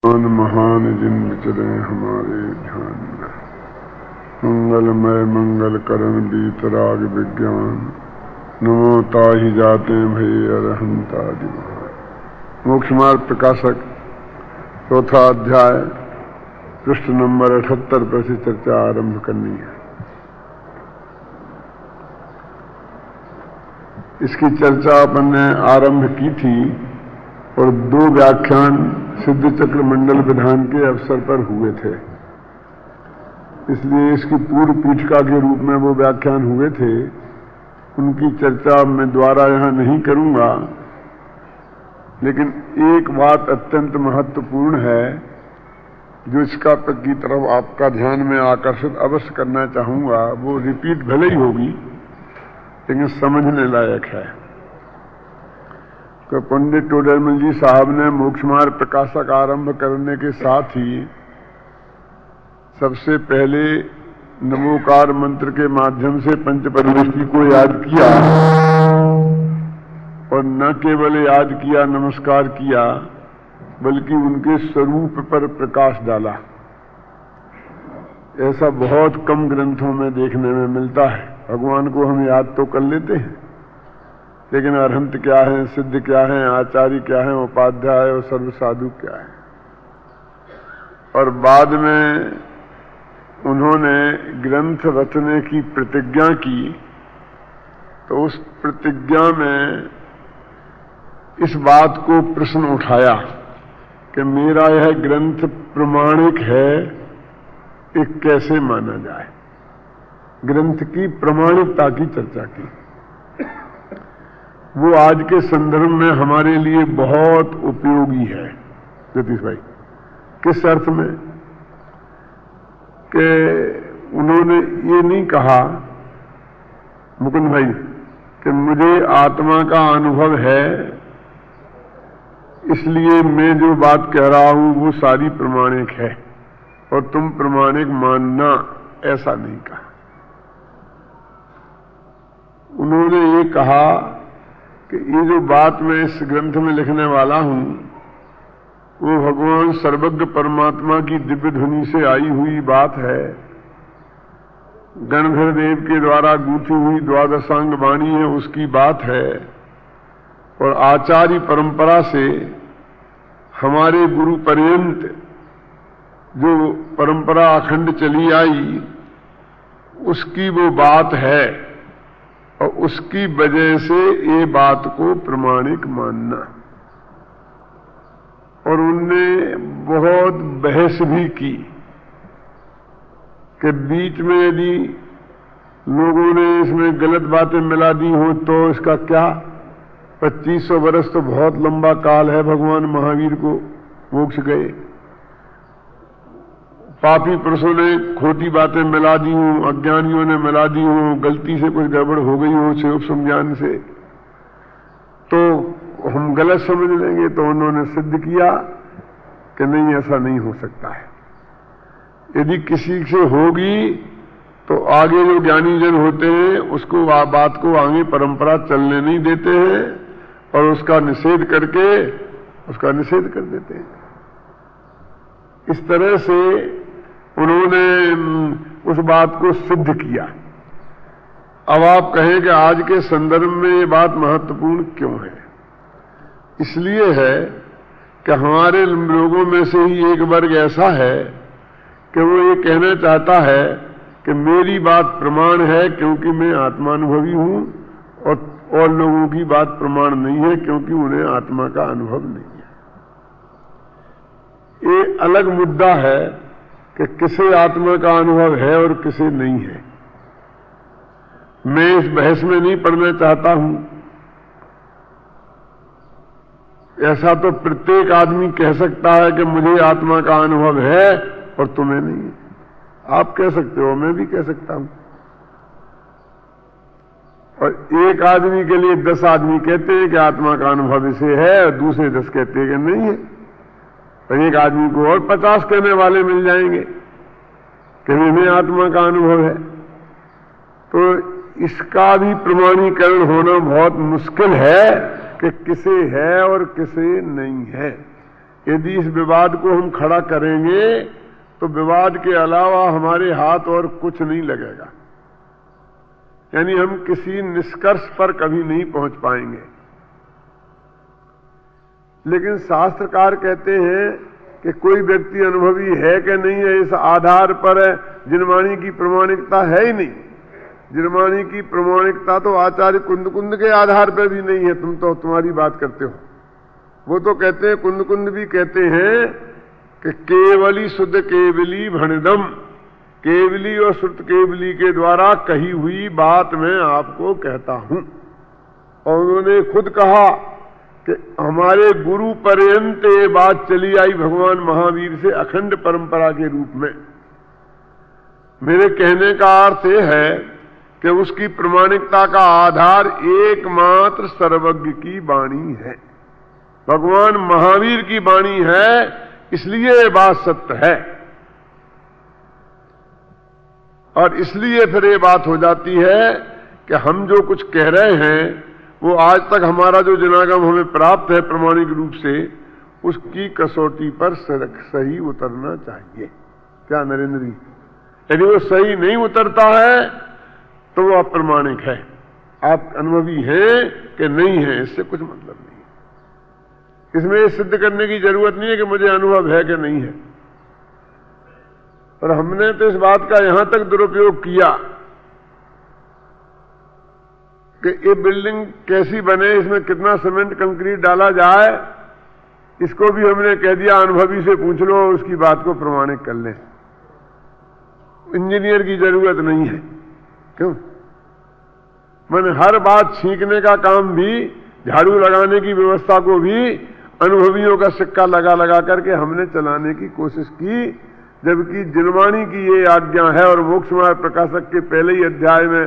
महान जिन विचरे हमारे ध्यान में, मंगलमय मंगल करण बीतराग विज्ञान, नमो ताहि जाते भय अरहंतादि महान। मोक्ष मार्ग प्रकाशक चौथा अध्याय पृष्ठ नंबर 78 पर से चर्चा आरंभ करनी है। इसकी चर्चा अपन ने आरंभ की थी और 2 व्याख्यान सिद्ध चक्र मंडल विधान के अवसर पर हुए थे, इसलिए इसकी पूर्व पीठिका के रूप में वो व्याख्यान हुए थे। उनकी चर्चा मैं द्वारा यहां नहीं करूंगा, लेकिन एक बात अत्यंत महत्वपूर्ण है जो इसका की तरफ आपका ध्यान में आकर्षित अवश्य करना चाहूंगा। वो रिपीट भले ही होगी लेकिन समझने लायक है। तो पंडित टोडरमल जी साहब ने मोक्ष मार्ग प्रकाशक आरंभ करने के साथ ही सबसे पहले नमोकार मंत्र के माध्यम से पंच परमेष्टि को याद किया, और न केवल याद किया, नमस्कार किया, बल्कि उनके स्वरूप पर प्रकाश डाला। ऐसा बहुत कम ग्रंथों में देखने में मिलता है। भगवान को हम याद तो कर लेते हैं, लेकिन अरहंत क्या है, सिद्ध क्या है, आचार्य क्या है, उपाध्याय और सर्व साधु क्या है। और बाद में उन्होंने ग्रंथ रचने की प्रतिज्ञा की, तो उस प्रतिज्ञा में इस बात को प्रश्न उठाया कि मेरा यह ग्रंथ प्रमाणिक है, ये कैसे माना जाए। ग्रंथ की प्रमाणिकता की चर्चा की। वो आज के संदर्भ में हमारे लिए बहुत उपयोगी है। ज्योतिष भाई, किस अर्थ में कि उन्होंने ये नहीं कहा मुकुंद भाई कि मुझे आत्मा का अनुभव है, इसलिए मैं जो बात कह रहा हूं वो सारी प्रमाणिक है और तुम प्रमाणिक मानना, ऐसा नहीं कहा। उन्होंने ये कहा कि ये जो बात मैं इस ग्रंथ में लिखने वाला हूं वो भगवान सर्वज्ञ परमात्मा की दिव्य ध्वनि से आई हुई बात है। गणधर देव के द्वारा गूंथी हुई द्वादशांग वाणी है, उसकी बात है। और आचार्य परंपरा से हमारे गुरु पर्यंत जो परंपरा अखंड चली आई, उसकी वो बात है, और उसकी वजह से ये बात को प्रमाणिक मानना। और उनने बहुत बहस भी की कि बीच में यदि लोगों ने इसमें गलत बातें मिला दी हो तो इसका क्या। 2500 वर्ष तो बहुत लंबा काल है। भगवान महावीर को मोक्ष गए, पापी पुरुषों ने खोटी बातें मिला दी हों, अज्ञानियों ने मिला दी हों, गलती से कुछ गड़बड़ हो गई हो सूक्ष्म ज्ञान से, तो हम गलत समझ लेंगे। तो उन्होंने सिद्ध किया कि नहीं, ऐसा नहीं हो सकता है। यदि किसी से होगी तो आगे जो ज्ञानी जन होते हैं उसको बात को आगे परंपरा चलने नहीं देते हैं और उसका निषेध कर देते हैं। इस तरह से उन्होंने उस बात को सिद्ध किया। अब आप कहें कि आज के संदर्भ में ये बात महत्वपूर्ण क्यों है? इसलिए है कि हमारे लोगों में से ही एक वर्ग ऐसा है कि वो ये कहना चाहता है कि मेरी बात प्रमाण है क्योंकि मैं आत्मानुभवी हूं, और लोगों की बात प्रमाण नहीं है क्योंकि उन्हें आत्मा का अनुभव नहीं है। ये अलग मुद्दा है कि किसे आत्मा का अनुभव है और किसे नहीं है। मैं इस बहस में नहीं पड़ना चाहता हूं। ऐसा तो प्रत्येक आदमी कह सकता है कि मुझे आत्मा का अनुभव है और तुम्हें नहीं है। आप कह सकते हो, मैं भी कह सकता हूं। और एक आदमी के लिए 10 आदमी कहते हैं कि आत्मा का अनुभव इसे है, और दूसरे 10 कहते हैं कि नहीं है। तो एक आदमी को और 50 कहने वाले मिल जाएंगे कि हमें आत्मा का अनुभव है। तो इसका भी प्रमाणीकरण होना बहुत मुश्किल है कि किसे है और किसे नहीं है। यदि इस विवाद को हम खड़ा करेंगे तो विवाद के अलावा हमारे हाथ और कुछ नहीं लगेगा, यानी हम किसी निष्कर्ष पर कभी नहीं पहुंच पाएंगे। लेकिन शास्त्रकार कहते हैं कि कोई व्यक्ति अनुभवी है कि नहीं है, इस आधार पर जिनवाणी की प्रमाणिकता है ही नहीं। जिनवाणी की प्रमाणिकता तो आचार्य कुंद के आधार पर भी नहीं है। तुम तो तुम्हारी बात करते हो, वो तो कहते हैं, कुंद भी कहते हैं कि केवली शुद्ध केवली भणिदम, केवली और शुद्ध केवली के द्वारा कही हुई बात मैं आपको कहता हूं। और उन्होंने खुद कहा कि हमारे गुरु पर्यंत ये बात चली आई भगवान महावीर से अखंड परंपरा के रूप में। मेरे कहने का अर्थ यह है कि उसकी प्रमाणिकता का आधार एकमात्र सर्वज्ञ की वाणी है, भगवान महावीर की वाणी है, इसलिए ये बात सत्य है। और इसलिए फिर ये बात हो जाती है कि हम जो कुछ कह रहे हैं वो आज तक हमारा जो जनागम हमें प्राप्त है प्रमाणिक रूप से, उसकी कसौटी पर सही उतरना चाहिए। क्या नरेंद्र जी? यदि वो सही नहीं उतरता है तो वो अप्रमाणिक है। आप अनुभवी हैं कि नहीं है, इससे कुछ मतलब नहीं। इसमें ये सिद्ध करने की जरूरत नहीं है कि मुझे अनुभव है कि नहीं है। और हमने तो इस बात का यहां तक दुरुपयोग किया कि ये बिल्डिंग कैसी बने, इसमें कितना सीमेंट कंक्रीट डाला जाए, इसको भी हमने कह दिया अनुभवी से पूछ लो, उसकी बात को प्रमाणित कर लें। इंजीनियर की जरूरत नहीं है। क्यों? मैंने हर बात छींकने का काम भी, झाड़ू लगाने की व्यवस्था को भी अनुभवियों का सिक्का लगा लगा करके हमने चलाने की कोशिश की, जबकि जिनवाणी की ये आज्ञा है। और मोक्ष मार्ग प्रकाशक के पहले ही अध्याय में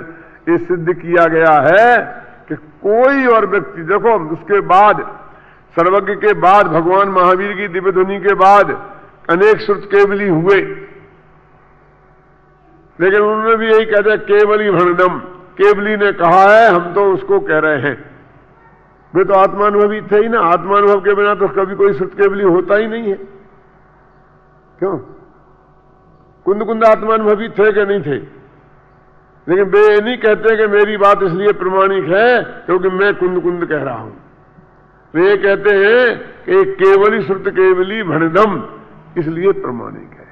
ये सिद्ध किया गया है कि कोई और व्यक्ति, देखो उसके बाद सर्वज्ञ के बाद भगवान महावीर की दिव्य ध्वनि के बाद अनेक श्रुत केवली हुए, लेकिन उन्होंने भी यही कह दिया केवली भणदम, केवली ने कहा है, हम तो उसको कह रहे हैं। वे तो आत्मानुभवी थे ही ना, आत्मानुभव के बिना तो कभी कोई श्रुत केवली होता ही नहीं है। क्यों? कुंद आत्मानुभवी थे कि नहीं थे? लेकिन वे ये नहीं कहते कि मेरी बात इसलिए प्रमाणिक है क्योंकि मैं कुंद कह रहा हूं। वे ये कहते हैं कि केवली श्रुत केवली भणदम, इसलिए प्रमाणिक है।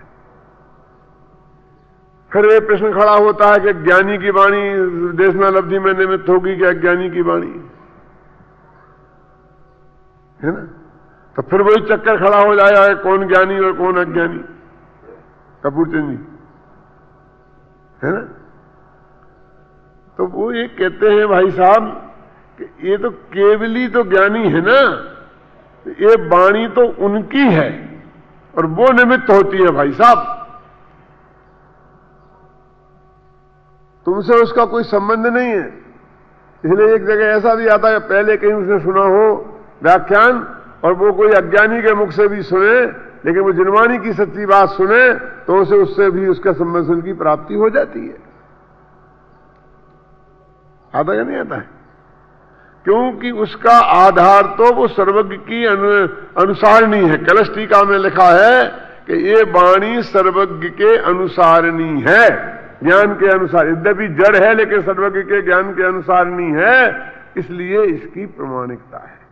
फिर ये प्रश्न खड़ा होता है कि ज्ञानी की वाणी देशनालब्धि में निमित्त होगी कि अज्ञानी की वाणी, है ना? तो फिर वही चक्कर खड़ा हो जाएगा कौन ज्ञानी और कौन अज्ञानी। कपूरचंद जी, है ना? तो वो ये कहते हैं भाई साहब कि ये तो केवली तो ज्ञानी है ना, ये वाणी तो उनकी है और वो निमित्त होती है भाई साहब, तुमसे उसका कोई संबंध नहीं है। इसलिए एक जगह ऐसा भी आता है, पहले कहीं उसने सुना हो व्याख्यान और वो कोई अज्ञानी के मुख से भी सुने, लेकिन वो जिनवाणी की सच्ची बात सुने तो उसे उससे भी उसका संबंध की प्राप्ति हो जाती है। आता या नहीं आता है? क्योंकि उसका आधार तो वो सर्वज्ञ की अनुसारणी है। कलश टीका में लिखा है कि ये वाणी सर्वज्ञ के अनुसारणी है, ज्ञान के अनुसार। यद्यपि जड़ है लेकिन सर्वज्ञ के ज्ञान के अनुसारणी है, इसलिए इसकी प्रमाणिकता है।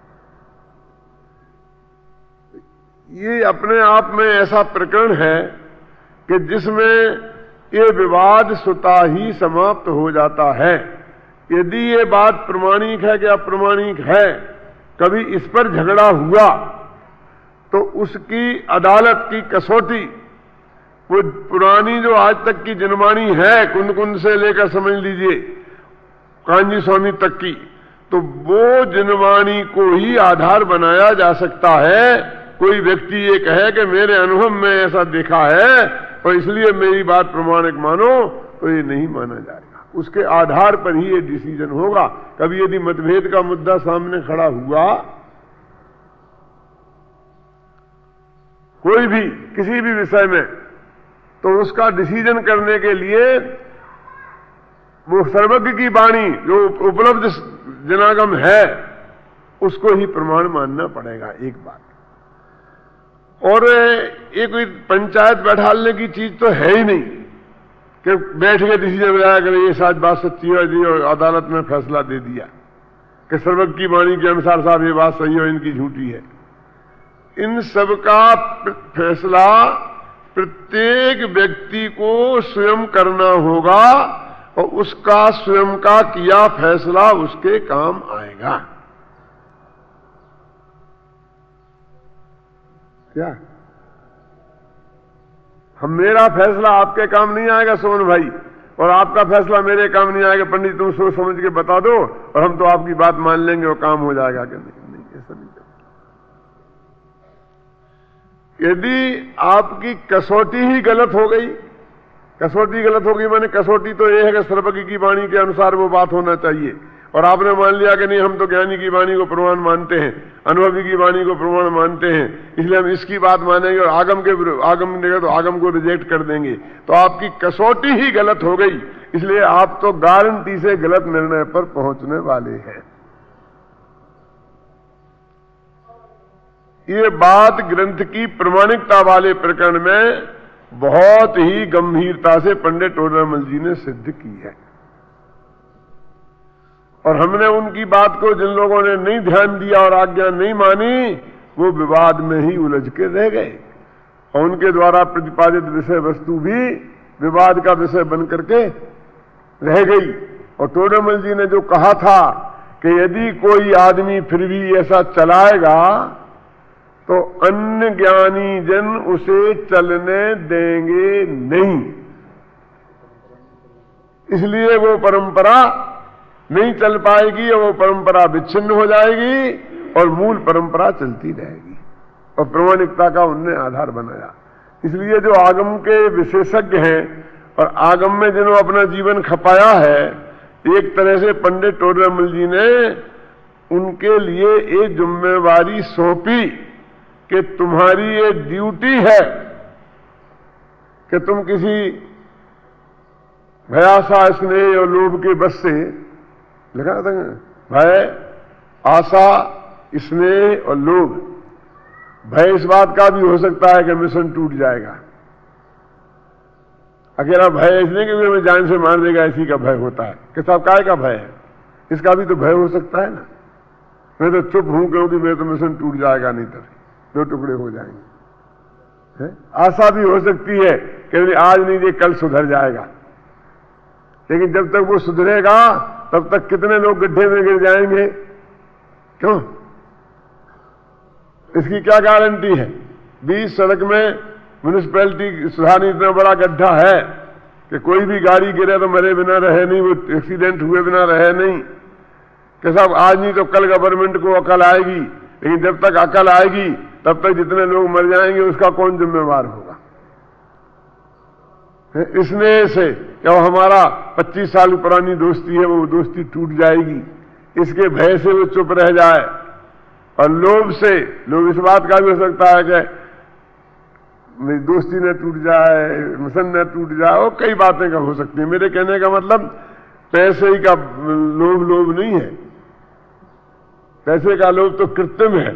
ये अपने आप में ऐसा प्रकरण है कि जिसमें ये विवाद स्वतः ही समाप्त हो जाता है। यदि ये बात प्रमाणिक है कि अप्रमाणिक है, कभी इस पर झगड़ा हुआ तो उसकी अदालत की कसौटी, वो पुरानी जो आज तक की जिनवाणी है, कुंद से लेकर समझ लीजिए कांजी स्वामी तक की, तो वो जिनवाणी को ही आधार बनाया जा सकता है। कोई व्यक्ति ये कहे कि मेरे अनुभव में ऐसा देखा है और इसलिए मेरी बात प्रमाणिक मानो, तो ये नहीं माना जाएगा। उसके आधार पर ही ये डिसीजन होगा। कभी यदि मतभेद का मुद्दा सामने खड़ा हुआ, कोई भी किसी भी विषय में, तो उसका डिसीजन करने के लिए वो सर्वज्ञ की वाणी जो उपलब्ध जनागम है उसको ही प्रमाण मानना पड़ेगा। एक बात। और ये कोई पंचायत बैठालने की चीज तो है ही नहीं कि बैठ के डिसीजन बनाया करें ये साच बात सच्ची है जी, और अदालत में फैसला दे दिया कि सर्वज्ञ की वाणी के अनुसार साहब ये बात सही है, इनकी झूठी है। इन सब का फैसला प्रत्येक व्यक्ति को स्वयं करना होगा और उसका स्वयं का किया फैसला उसके काम आएगा। क्या मेरा फैसला आपके काम नहीं आएगा सोन भाई, और आपका फैसला मेरे काम नहीं आएगा पंडित, तुम सोच समझ के बता दो और हम तो आपकी बात मान लेंगे और काम हो जाएगा कि नहीं, ऐसा नहीं। यदि आपकी कसौटी ही गलत हो गई, कसौटी गलत हो गई माने कसौटी तो यह है कि सर्वज्ञ की वाणी के अनुसार वो बात होना चाहिए, और आपने मान लिया कि नहीं हम तो ज्ञानी की वाणी को प्रमाण मानते हैं, अनुभवी की वाणी को प्रमाण मानते हैं, इसलिए हम इसकी बात मानेंगे और आगम देगा तो आगम को रिजेक्ट कर देंगे, तो आपकी कसौटी ही गलत हो गई। इसलिए आप तो गारंटी से गलत निर्णय पर पहुंचने वाले हैं। ये बात ग्रंथ की प्रमाणिकता वाले प्रकरण में बहुत ही गंभीरता से पंडित टोडरमल जी ने सिद्ध की है, और हमने उनकी बात को जिन लोगों ने नहीं ध्यान दिया और आज्ञा नहीं मानी वो विवाद में ही उलझ के रह गए, और उनके द्वारा प्रतिपादित विषय वस्तु भी विवाद का विषय बन करके रह गई। और टोडरमल जी ने जो कहा था कि यदि कोई आदमी फिर भी ऐसा चलाएगा तो अन्य ज्ञानी जन उसे चलने देंगे नहीं, इसलिए वो परंपरा नहीं चल पाएगी और वो परंपरा विच्छिन्न हो जाएगी और मूल परंपरा चलती रहेगी। और प्रमाणिकता का उनने आधार बनाया। इसलिए जो आगम के विशेषज्ञ हैं और आगम में जिन्होंने अपना जीवन खपाया है, एक तरह से पंडित टोडरमल जी ने उनके लिए एक जिम्मेवारी सौंपी कि तुम्हारी ये ड्यूटी है कि तुम किसी भयासा स्नेह और लोभ के बस से, लिखा था भय आशा स्नेह और लोभ, भय इस बात का भी हो सकता है कि मिशन टूट जाएगा, अकेला भय इसलिए कि हमें जान से मार देगा इसी का भय होता है कि साहब काय का भय है, इसका भी तो भय हो सकता है ना। मैं तो चुप हूं क्योंकि मेरा तो मिशन टूट जाएगा, नहीं तो दो टुकड़े हो जाएंगे। आशा भी हो सकती है कि आज नहीं ये कल सुधर जाएगा, लेकिन जब तक वो सुधरेगा तब तक कितने लोग गड्ढे में गिर जाएंगे, क्यों? इसकी क्या गारंटी है? बीच सड़क में म्यूनिसिपैलिटी सुधारने इतना बड़ा गड्ढा है कि कोई भी गाड़ी गिरे तो मरे बिना रहे नहीं, वो एक्सीडेंट हुए बिना रहे नहीं, कि साहब आज नहीं तो कल गवर्नमेंट को अकल आएगी, लेकिन जब तक अकल आएगी तब तक जितने लोग मर जाएंगे उसका कौन जिम्मेवार होगा? इसने से क्या हमारा 25 साल पुरानी दोस्ती है वो दोस्ती टूट जाएगी, इसके भय से वो चुप रह जाए। और लोभ से, लोभ इस बात का भी हो सकता है कि मेरी दोस्ती न टूट जाए, मिशन न टूट जाए, और कई बातें का हो सकती है। मेरे कहने का मतलब पैसे ही का लोभ नहीं है, पैसे का लोभ तो कृत्रिम है,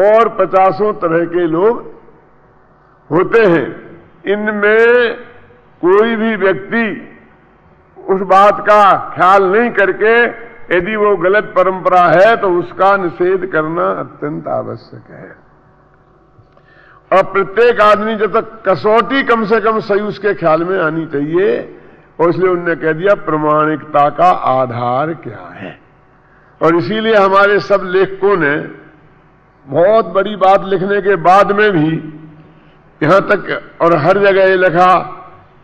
और 50 तरह के लोभ होते हैं। इनमें कोई भी व्यक्ति उस बात का ख्याल नहीं करके यदि वो गलत परंपरा है तो उसका निषेध करना अत्यंत आवश्यक है। और प्रत्येक आदमी जब तक कसौटी कम से कम सही उसके ख्याल में आनी चाहिए, और इसलिए उन्होंने कह दिया प्रमाणिकता का आधार क्या है। और इसीलिए हमारे सब लेखकों ने बहुत बड़ी बात लिखने के बाद में भी यहां तक और हर जगह ये लिखा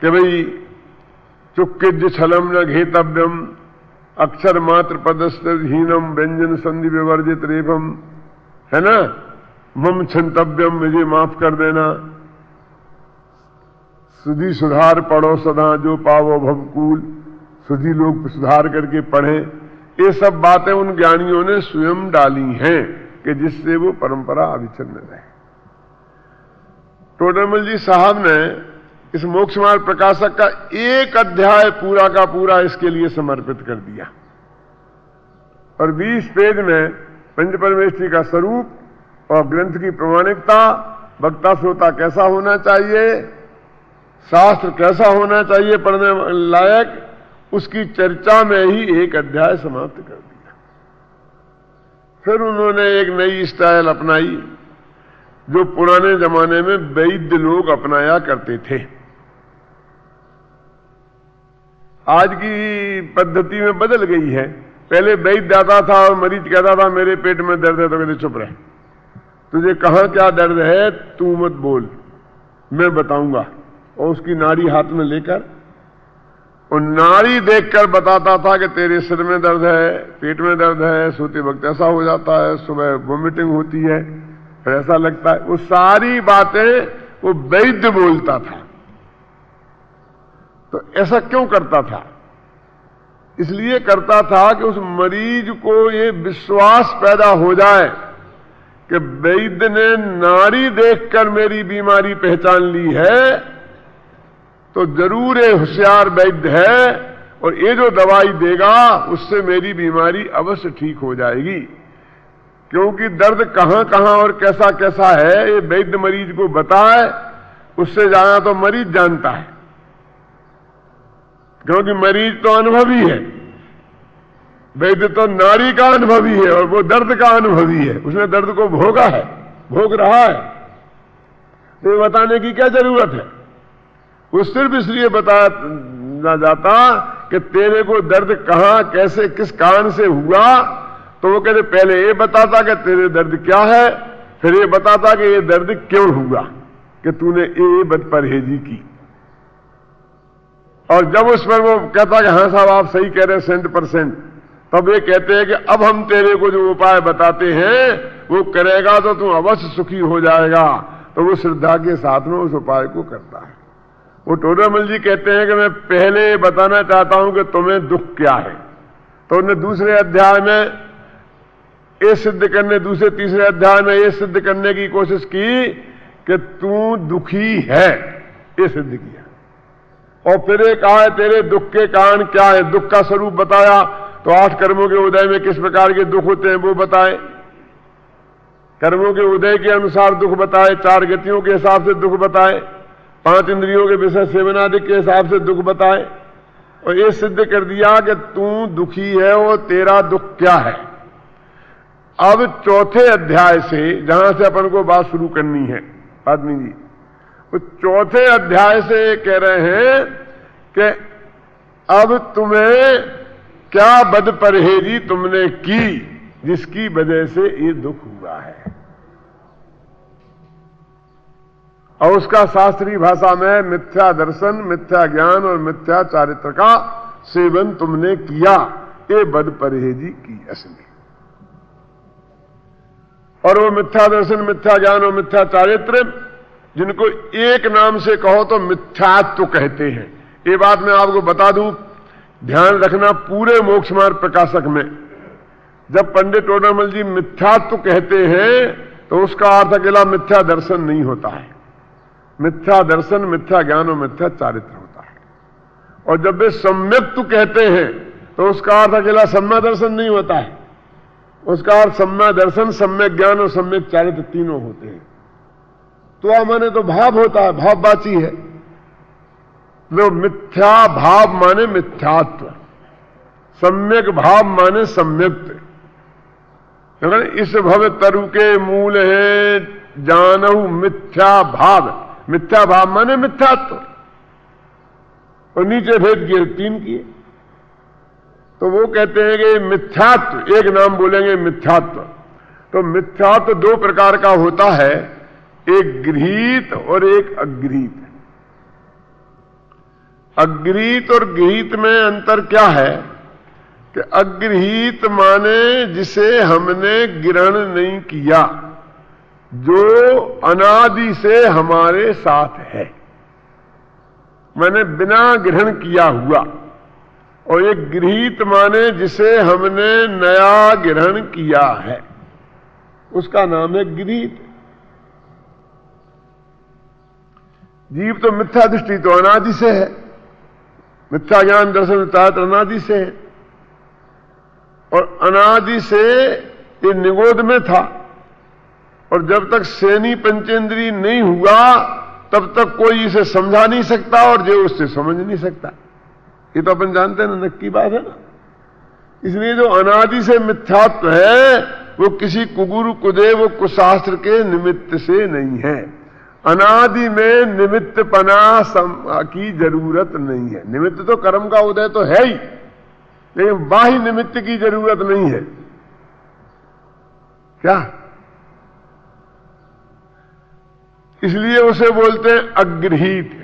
कि भाई चुक्किज छलम न घेतव्यम अक्षर मात्र पदस्थहीनम व्यंजन संधि विवर्जित रेपम, है ना, मम क्षंतव्यम मुझे माफ कर देना, सुधी सुधार पढ़ो सदा जो पावो भवकूल, सुधी लोग सुधार करके पढ़ें। ये सब बातें उन ज्ञानियों ने स्वयं डाली हैं कि जिससे वो परंपरा अविच्छिन्न रहे। टोडरमल जी साहब ने इस मोक्ष मार्ग प्रकाशक का एक अध्याय पूरा का पूरा इसके लिए समर्पित कर दिया, और 20 पेज में पंच परमेष्ठी का स्वरूप और ग्रंथ की प्रमाणिकता वक्ता श्रोता कैसा होना चाहिए, शास्त्र कैसा होना चाहिए पढ़ने लायक, उसकी चर्चा में ही एक अध्याय समाप्त कर दिया। फिर उन्होंने एक नई स्टाइल अपनाई जो पुराने जमाने में वैद्य लोग अपनाया करते थे। आज की पद्धति में बदल गई है। पहले वैद्य आता था और मरीज कहता था मेरे पेट में दर्द है, तो कहते चुप रहे, तुझे कहां क्या दर्द है तू मत बोल, मैं बताऊंगा। और उसकी नाड़ी हाथ में लेकर और नाड़ी देखकर बताता था कि तेरे सिर में दर्द है, पेट में दर्द है, सोते वक्त ऐसा हो जाता है, सुबह वोमिटिंग होती है, फिर ऐसा लगता है। वो सारी बातें वो वैद्य बोलता था। तो ऐसा क्यों करता था? इसलिए करता था कि उस मरीज को ये विश्वास पैदा हो जाए कि वैद्य ने नाड़ी देखकर मेरी बीमारी पहचान ली है, तो जरूर ये होशियार वैद्य है और ये जो दवाई देगा उससे मेरी बीमारी अवश्य ठीक हो जाएगी। क्योंकि दर्द कहां कहां और कैसा कैसा है ये वैद्य मरीज को बताए, उससे ज्यादा तो मरीज जानता है। क्योंकि मरीज तो अनुभवी है, वैद्य तो नाड़ी का अनुभवी है और वो दर्द का अनुभवी है, उसने दर्द को भोगा है, भोग रहा है। तो ये बताने की क्या जरूरत है? वो सिर्फ इसलिए बताया जाता कि तेरे को दर्द कहां कैसे किस कारण से हुआ, तो वो कहते पहले ये बताता कि तेरे दर्द क्या है, फिर ये बताता कि ये दर्द क्यों हुआ, कि तूने ये बदपरहेजी की। और जब उस पर वो कहता कि हाँ साहब आप सही कह रहे हैं 100%, तब ये कहते हैं कि अब हम तेरे को जो उपाय बताते हैं वो करेगा तो तू अवश्य सुखी हो जाएगा। तो वो श्रद्धा के साथ में उस उपाय को करता है। वो टोडरमल जी कहते हैं कि मैं पहले बताना चाहता हूं कि तुम्हें दुख क्या है। तो उन्होंने दूसरे अध्याय में ये सिद्ध करने, दूसरे तीसरे अध्याय में ये सिद्ध करने की कोशिश की कि तू दुखी है, ये सिद्ध किया। और फिर एक कहा है तेरे दुख के कारण क्या है, दुख का स्वरूप बताया। तो 8 कर्मों के उदय में किस प्रकार के दुख होते हैं वो बताए, कर्मों के उदय के अनुसार दुख बताए, 4 गतियों के हिसाब से दुख बताए, 5 इंद्रियों के विषय सेवनादि के हिसाब से दुख बताए। और ये सिद्ध कर दिया कि तू दुखी है और तेरा दुख क्या है। अब चौथे अध्याय से जहां से अपन को बात शुरू करनी है आदमी जी, वो चौथे अध्याय से कह रहे हैं कि अब तुम्हें क्या बदपरहेजी तुमने की जिसकी वजह से ये दुख हुआ है। और उसका शास्त्रीय भाषा में मिथ्या दर्शन, मिथ्या ज्ञान और मिथ्या चारित्र का सेवन तुमने किया, ये बदपरहेजी की असली। और वो मिथ्या दर्शन, मिथ्या ज्ञान और मिथ्या चारित्र जिनको एक नाम से कहो तो मिथ्यात्व कहते हैं। ये बात मैं आपको बता दूं, ध्यान रखना, पूरे मोक्ष मार्ग प्रकाशक में जब पंडित टोडरमल जी मिथ्यात्व कहते हैं तो उसका अर्थ अकेला मिथ्या दर्शन नहीं होता है। मिथ्या दर्शन, मिथ्या ज्ञान और मिथ्या चारित्र होता है। और जब वे सम्यक्त्व कहते हैं तो उसका अर्थ अकेला सम्यक दर्शन नहीं होता है, उसका अर्थ सम्यक दर्शन, सम्यक ज्ञान और सम्यक चारित्र तीनों होते हैं। तो माने तो भाव होता है, भाववाची है। वो मिथ्या भाव माने मिथ्यात्व, सम्यक भाव माने सम्यक्त्व। इस भव तरु के मूल है जानहु मिथ्या भाव, मिथ्या भाव माने मिथ्यात्व। और नीचे भेद किए 3 किए, तो वो कहते हैं कि मिथ्यात्व, एक नाम बोलेंगे मिथ्यात्व। तो मिथ्यात्व 2 प्रकार का होता है, एक गृहीत और एक अगृहीत। अगृहीत और गृहीत में अंतर क्या है कि अगृहीत माने जिसे हमने ग्रहण नहीं किया, जो अनादि से हमारे साथ है, माने बिना ग्रहण किया हुआ। और एक गृहीत माने जिसे हमने नया ग्रहण किया है, उसका नाम है गृहीत। जीव तो मिथ्या दृष्टि तो अनादि से है, मिथ्या ज्ञान दर्शन चारित्र अनादि से है, और अनादि से ये निगोद में था। और जब तक सेनी पंचेंद्री नहीं हुआ तब तक कोई इसे समझा नहीं सकता और जो उससे समझ नहीं सकता। ये तो अपन जानते हैं ना, नक्की बात है ना। इसलिए जो अनादि से मिथ्यात्व है वो किसी कुगुरु कुदेव कुशास्त्र के निमित्त से नहीं है। अनादि में निमित्तपना की जरूरत नहीं है। निमित्त तो कर्म का उदय तो है ही, लेकिन बाह्य निमित्त की जरूरत नहीं है। क्या? इसलिए उसे बोलते हैं अगृहीत।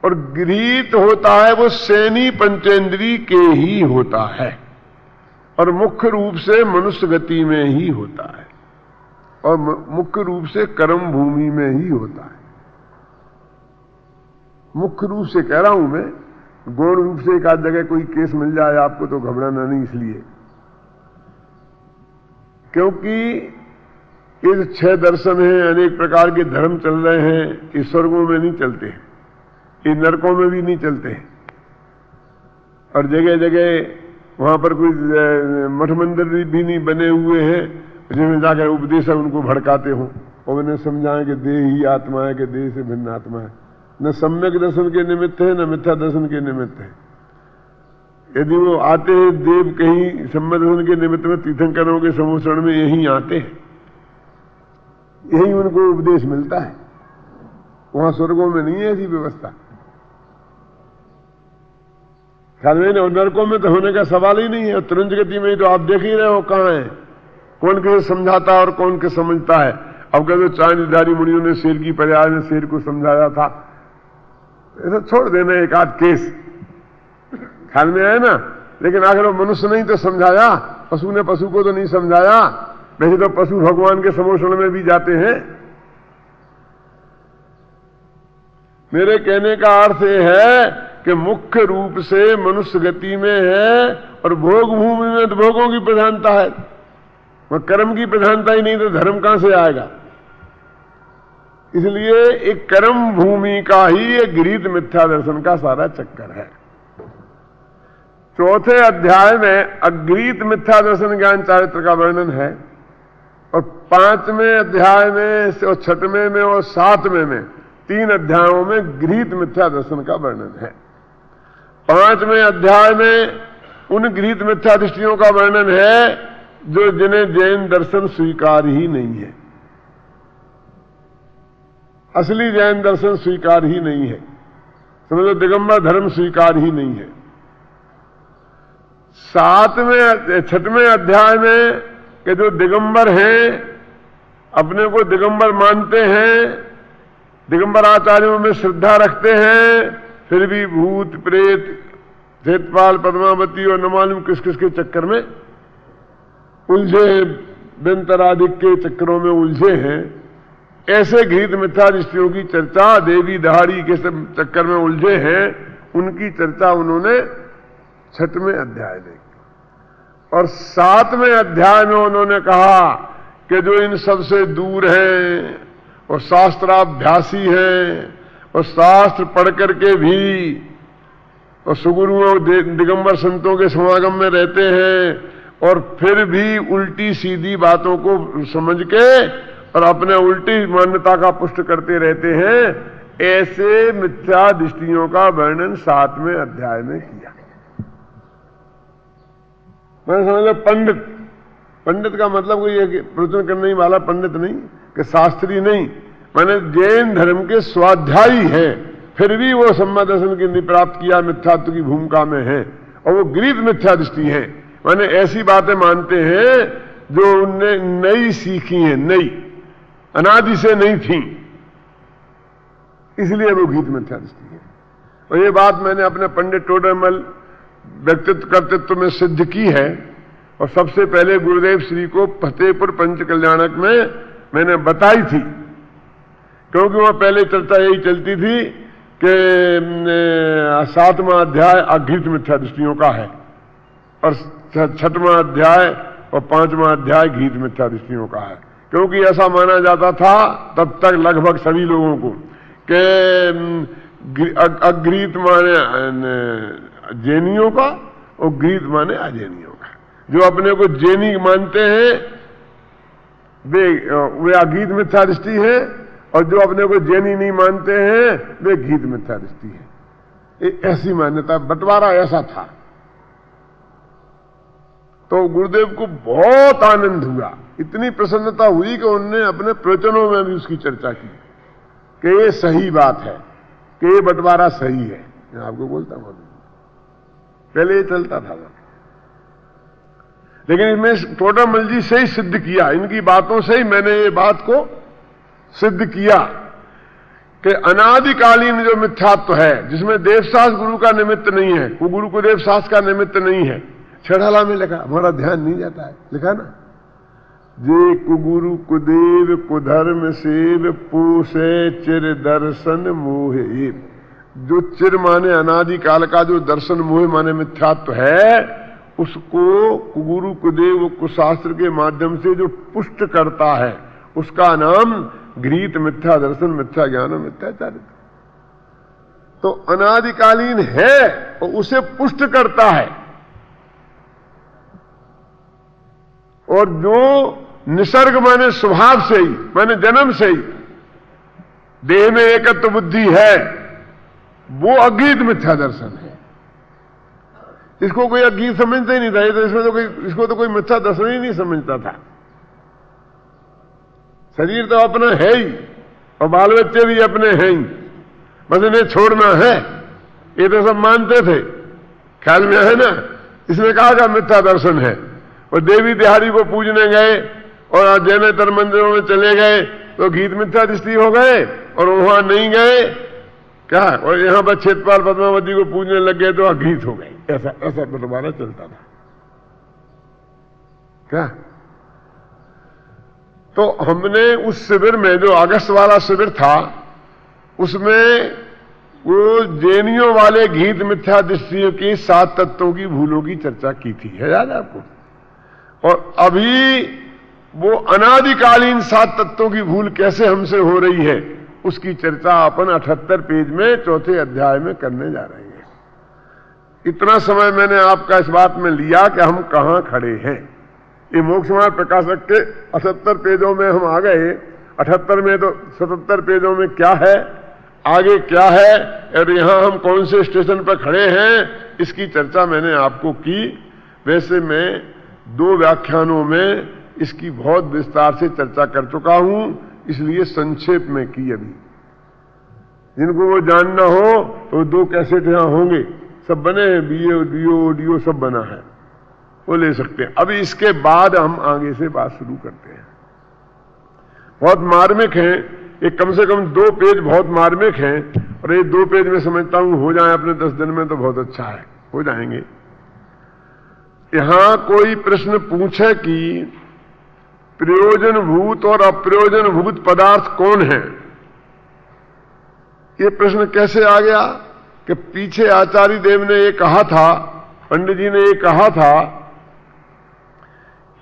और गृहीत होता है वो सेनी पंचेंद्री के ही होता है और मुख्य रूप से मनुष्य गति में ही होता है और मुख्य रूप से कर्म भूमि में ही होता है। मुख्य रूप से कह रहा हूं मैं, गौण रूप से एक आध जगह कोई केस मिल जाए आपको तो घबराना नहीं, इसलिए क्योंकि ये जो 6 दर्शन हैं, अनेक प्रकार के धर्म चल रहे हैं, ये स्वर्गों में नहीं चलते हैं, ये नरकों में भी नहीं चलते हैं। और जगह जगह वहां पर कोई मठ मंदिर भी नहीं बने हुए हैं जिनमें जाकर उपदेशक उनको भड़काते हो और उन्हें समझाएं कि देह ही आत्मा है, कि देह से भिन्न आत्मा है। न सम्यक दर्शन के निमित्त है, न मिथ्या दर्शन के निमित्त है। यदि वो आते हैं देव कहीं सम्यक दर्शन के निमित्त में, तीर्थंकरों के समूषण में यही आते हैं, यही उनको उपदेश मिलता है। वहां स्वर्गों में नहीं है ऐसी व्यवस्था। ख्याल में नरकों में तो होने का सवाल ही नहीं है। तुरंत गति में ही तो आप देख ही रहे हो कहां है, कौन किसे समझाता है और कौन किसे समझता है। अब कहते 4 निर्धारी मुनियों ने शेर की पर्याय में शेर को समझाया था, ऐसा छोड़ देना एक आध केस, ख्याल में आए ना। लेकिन आखिर वो मनुष्य नहीं तो समझाया, पशु ने पशु को तो नहीं समझाया। वैसे तो पशु भगवान के समोषण में भी जाते हैं। मेरे कहने का अर्थ यह है कि मुख्य रूप से मनुष्य गति में है और भोग भूमि में तो भोगों की प्रधानता है, वह कर्म की प्रधानता ही नहीं, तो धर्म कहां से आएगा। इसलिए एक कर्म भूमि का ही एक गृहीत मिथ्या दर्शन का सारा चक्कर है। 4थे अध्याय में अगृहीत मिथ्या दर्शन ज्ञान चारित्र का वर्णन है और 5वें अध्याय में और 6वें में और 7वें में 3 अध्यायों में गृहीत मिथ्या दर्शन का वर्णन है। 5वें अध्याय में उन गृहीत मिथ्या दृष्टियों का वर्णन है जो जिन्हें जैन दर्शन स्वीकार ही नहीं है। असली जैन दर्शन स्वीकार ही नहीं है, समझो दिगंबर धर्म स्वीकार ही नहीं है। 6वें अध्याय में कि जो दिगंबर हैं, अपने को दिगंबर मानते हैं, दिगंबर आचार्यों में श्रद्धा रखते हैं, फिर भी भूत प्रेत श्वेतपाल पद्मावती और न मालूम किस किस के चक्कर में उलझे, बिनतराधिक के चक्करों में उलझे हैं। ऐसे गृहीत मिथ्या दृष्टियों की चर्चा, देवी दहाड़ी के सब चक्कर में उलझे हैं, उनकी चर्चा उन्होंने 6वें अध्याय में और 7वें अध्याय में उन्होंने कहा कि जो इन सबसे दूर हैं और शास्त्राभ्यासी हैं और शास्त्र पढ़ करके भी और सुगुरुओं दिगंबर संतों के समागम में रहते हैं और फिर भी उल्टी सीधी बातों को समझ के और अपने उल्टी मान्यता का पुष्ट करते रहते हैं, ऐसे मिथ्या दृष्टियों का वर्णन 7वें अध्याय में किया। मैंने समझा पंडित, पंडित का मतलब कोई है कि प्रवचन करने वाला पंडित नहीं, कि शास्त्री नहीं, मैंने जैन धर्म के स्वाध्यायी है, फिर भी वो सम्यक दर्शन की नहीं प्राप्त किया, मिथ्यात्व की भूमिका में है और वो गृहीत मिथ्या दृष्टि है। मैंने ऐसी बातें मानते हैं जो उनने नई सीखी हैं, नई अनादि से नहीं थी, इसलिए वो गृहीत मिथ्या दृष्टि है। और ये बात मैंने अपने पंडित टोडरमल व्यक्तित्व कर्तृत्व में सिद्ध की है और सबसे पहले गुरुदेव श्री को फतेहपुर पंच कल्याणक में मैंने बताई थी, क्योंकि वहां पहले चर्चा यही चलती थी कि 7वां अध्याय अगृहीत मिथ्या दृष्टियों का है और 6वां अध्याय और 5वां अध्याय गृहीत मिथ्या दृष्टियों का है, क्योंकि ऐसा माना जाता था तब तक लगभग सभी लोगों को कि अगृहीत माने जैनियों का और गृहीत माने अजैनियों का। जो अपने को जैनी मानते हैं, वे अगीत मिथ्या दृष्टि है, और जो अपने को जैनी नहीं मानते हैं वे गीत मिथ्या दृष्टि है। ऐसी मान्यता, बंटवारा ऐसा था। तो गुरुदेव को बहुत आनंद हुआ, इतनी प्रसन्नता हुई कि उन्होंने अपने प्रवचनों में भी उसकी चर्चा की कि ये सही बात है, कि ये बंटवारा सही है। मैं आपको बोलता हूं, पहले ये चलता था, लेकिन इसमें टोडामल जी से ही सिद्ध किया, इनकी बातों से ही मैंने ये बात को सिद्ध किया कि अनादिकालीन जो मिथ्यात्व है, जिसमें देवशास्त्र गुरु का निमित्त नहीं है, वो गुरु को देवशास्त्र का निमित्त नहीं है। छेड़ाला में लिखा, हमारा ध्यान नहीं जाता है, लिखा ना, जे कुगुरु कुदेव कुधर्म सेव पूसे चिर दर्शन मोहे। जो चिर माने अनादिकाल का जो दर्शन मोह माने मिथ्यात्व है, उसको कुगुरु कुदेव कुशास्त्र के माध्यम से जो पुष्ट करता है, उसका नाम गृहीत मिथ्या दर्शन, मिथ्या ज्ञान, मिथ्याचारित। तो अनादिकालीन है और उसे पुष्ट करता है, और जो निसर्ग माने स्वभाव से ही, माने जन्म से ही देह में एकत्व बुद्धि है, वो अगीत मिथ्या दर्शन है। इसको कोई अगीत समझता ही नहीं था, इसको तो कोई मिथ्या दर्शन ही नहीं समझता था। शरीर तो अपना है ही, और बाल बच्चे भी अपने हैं ही, बस इन्हें छोड़ना है, ये तो सब मानते थे, ख्याल में है ना। इसमें कहा का मिथ्या दर्शन है। और देवी दिहाड़ी को पूजने गए और जैनेतर मंदिरों में चले गए तो गीत मिथ्या दृष्टि हो गए, और वहां नहीं गए क्या, और यहां पर क्षेत्रपाल पद्मावती को पूजने लग गए तो अगीत हो गए। ऐसा ऐसा बंटवारा चलता था क्या। तो हमने उस शिविर में, जो अगस्त वाला शिविर था, उसमें वो जैनियों वाले गीत मिथ्या दृष्टियों की 7 तत्वों की भूलों की चर्चा की थी, है याद आपको। और अभी वो अनादिकालीन 7 तत्वों की भूल कैसे हमसे हो रही है, उसकी चर्चा अपन 78 पेज में 4थे अध्याय में करने जा रहे हैं। इतना समय मैंने आपका इस बात में लिया कि हम कहां खड़े हैं। ये मोक्ष मार्ग प्रकाशक के 78 पेजों में हम आ गए, 78 में तो 77 पेजों में क्या है, आगे क्या है, और यहां हम कौन से स्टेशन पर खड़े हैं, इसकी चर्चा मैंने आपको की। वैसे मैं 2 व्याख्यानों में इसकी बहुत विस्तार से चर्चा कर चुका हूं, इसलिए संक्षेप में की। अभी जिनको वो जानना हो तो 2 कैसेट यहां होंगे, सब बने हैं, वीडियो ऑडियो सब बना है, वो ले सकते हैं। अभी इसके बाद हम आगे से बात शुरू करते हैं। बहुत मार्मिक हैं ये, कम से कम 2 पेज बहुत मार्मिक हैं, और ये 2 पेज में समझता हूं हो जाए अपने 10 दिन में तो बहुत अच्छा है, हो जाएंगे। यहां कोई प्रश्न पूछे कि प्रयोजनभूत और अप्रयोजनभूत पदार्थ कौन है, ये प्रश्न कैसे आ गया कि पीछे आचार्य देव ने ये कहा था, पंडित जी ने ये कहा था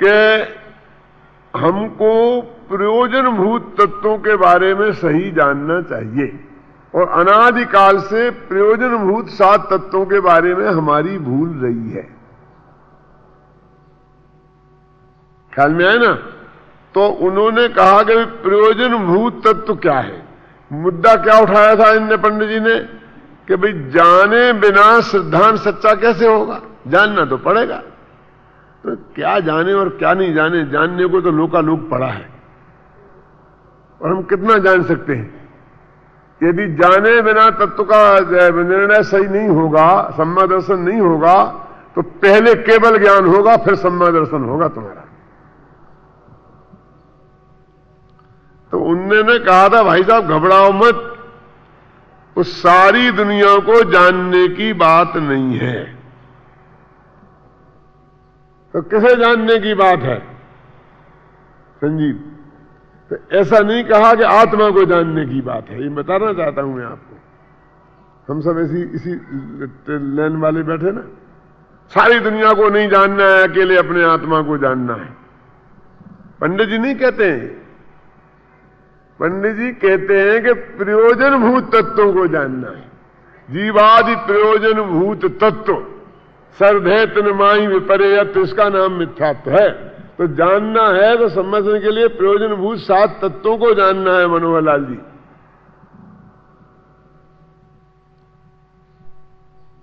कि हमको प्रयोजनभूत तत्वों के बारे में सही जानना चाहिए, और अनादिकाल से प्रयोजनभूत 7 तत्वों के बारे में हमारी भूल रही है। ख्याल में आए ना। तो उन्होंने कहा कि प्रयोजनभूत तत्व क्या है। मुद्दा क्या उठाया था इनने, पंडित जी ने, कि भाई जाने बिना सिद्धांत सच्चा कैसे होगा, जानना तो पड़ेगा। तो क्या जाने और क्या नहीं जाने, जानने को तो लोकालोक पड़ा है, और हम कितना जान सकते हैं। यदि जाने बिना तत्व का निर्णय सही नहीं होगा, सम्मा दर्शन नहीं होगा, तो पहले केवल ज्ञान होगा, फिर सम्मा दर्शन होगा तुम्हारा। तो उन्होंने कहा था, भाई साहब घबराओ मत, उस सारी दुनिया को जानने की बात नहीं है। तो किसे जानने की बात है संजीव? तो ऐसा नहीं कहा कि आत्मा को जानने की बात है, ये बताना चाहता हूं मैं आपको। हम सब इसी लाइन वाले बैठे ना, सारी दुनिया को नहीं जानना है, अकेले अपने आत्मा को जानना है। पंडित जी नहीं कहते हैं, पंडित जी कहते हैं कि प्रयोजनभूत तत्वों को जानना है। जीवादि प्रयोजनभूत तत्व सर्वधैतन माही विपर्यत, इसका नाम मिथ्यात्व है। तो जानना है तो समझने के लिए प्रयोजनभूत 7 तत्वों को जानना है मनोहर लाल जी।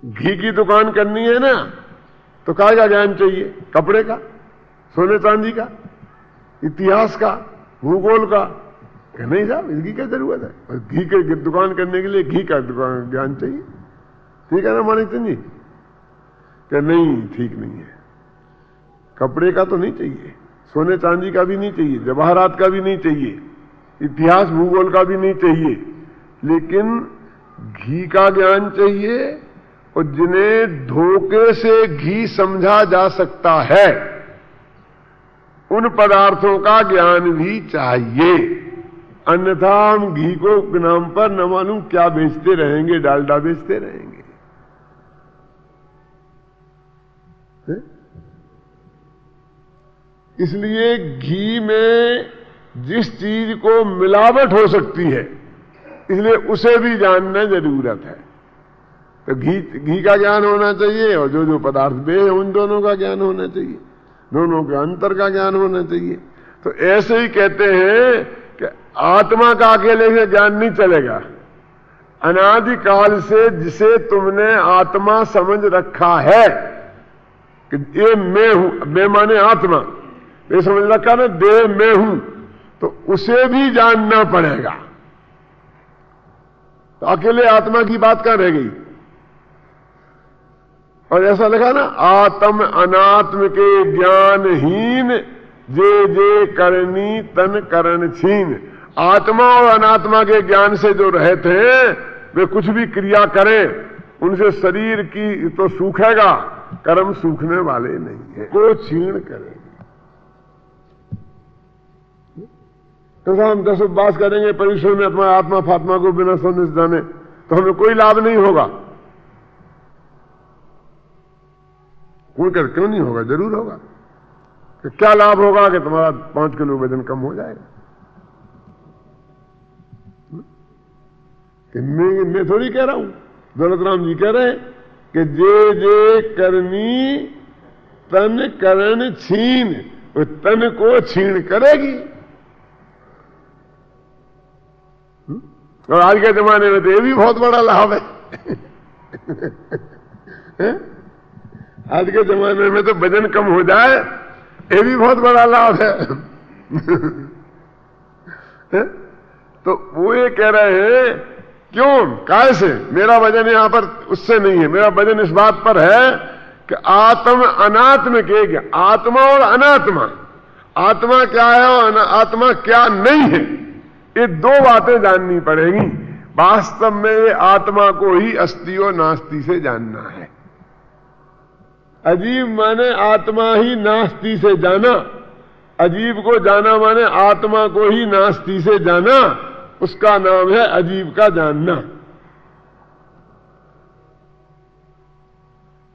घी की दुकान करनी है ना, तो काय का ज्ञान चाहिए? कपड़े का, सोने चांदी का, इतिहास का, भूगोल का? कि नहीं साहब, इसकी क्या जरूरत है? और घी की दुकान करने के लिए घी का दुकान ज्ञान चाहिए। ठीक है ना मानिक चंद जी? कि नहीं, ठीक नहीं है। कपड़े का तो नहीं चाहिए, सोने चांदी का भी नहीं चाहिए, जवाहरात का भी नहीं चाहिए, इतिहास भूगोल का भी नहीं चाहिए, लेकिन घी का ज्ञान चाहिए। और जिन्हें धोखे से घी समझा जा सकता है उन पदार्थों का ज्ञान भी चाहिए। अन्यथा हम घी को के नाम पर न मालूम क्या बेचते रहेंगे, डालडा बेचते रहेंगे। इसलिए घी में जिस चीज को मिलावट हो सकती है, इसलिए उसे भी जानना जरूरत है। तो घी का ज्ञान होना चाहिए और जो पदार्थ बे है उन दोनों का ज्ञान होना चाहिए, दोनों के अंतर का ज्ञान होना चाहिए। तो ऐसे ही कहते हैं कि आत्मा का अकेले से ज्ञान नहीं चलेगा। अनादिकाल से जिसे तुमने आत्मा समझ रखा है कि ये मैं हूं, मैं माने आत्मा, ये समझ रखा ना देह मैं हूं, तो उसे भी जानना पड़ेगा। तो अकेले आत्मा की बात कहां रह गई? और ऐसा लिखा ना, आत्म अनात्म के ज्ञानहीन जे जे करनी तन करण छीन। आत्मा और अनात्मा के ज्ञान से जो रहते हैं वे कुछ भी क्रिया करें, उनसे शरीर की तो सूखेगा, कर्म सूखने वाले नहीं है, को छीण करेंगे। तो हम 10 उपवास करेंगे परिश्रम में आत्मा फात्मा को बिना समझ जाने, तो हमें कोई लाभ नहीं होगा। कोई कर क्यों नहीं होगा? जरूर होगा। कि क्या लाभ होगा? कि तुम्हारा 5 किलो वजन कम हो जाएगा। कि मैं थोड़ी कह रहा हूं, दौलतराम जी कह रहे हैं कि जे जे करनी तन करण छीन, वो तन को छीन करेगी। और आज के जमाने में तो ये भी बहुत बड़ा लाभ है। आज के जमाने में तो वजन कम हो जाए, ये भी बहुत बड़ा लाभ है। तो वो ये कह रहे हैं, क्यों? काय से? मेरा वजन यहां पर उससे नहीं है, मेरा वजन इस बात पर है कि आत्म अनात्म के, आत्मा और अनात्मा, आत्मा क्या है और आत्मा क्या नहीं है, ये 2 बातें जाननी पड़ेगी। वास्तव में ये आत्मा को ही अस्ति और नास्ति से जानना है। अजीब माने आत्मा ही नास्ति से जाना, अजीब को जाना माने आत्मा को ही नास्ति से जाना, उसका नाम है अजीब का जानना।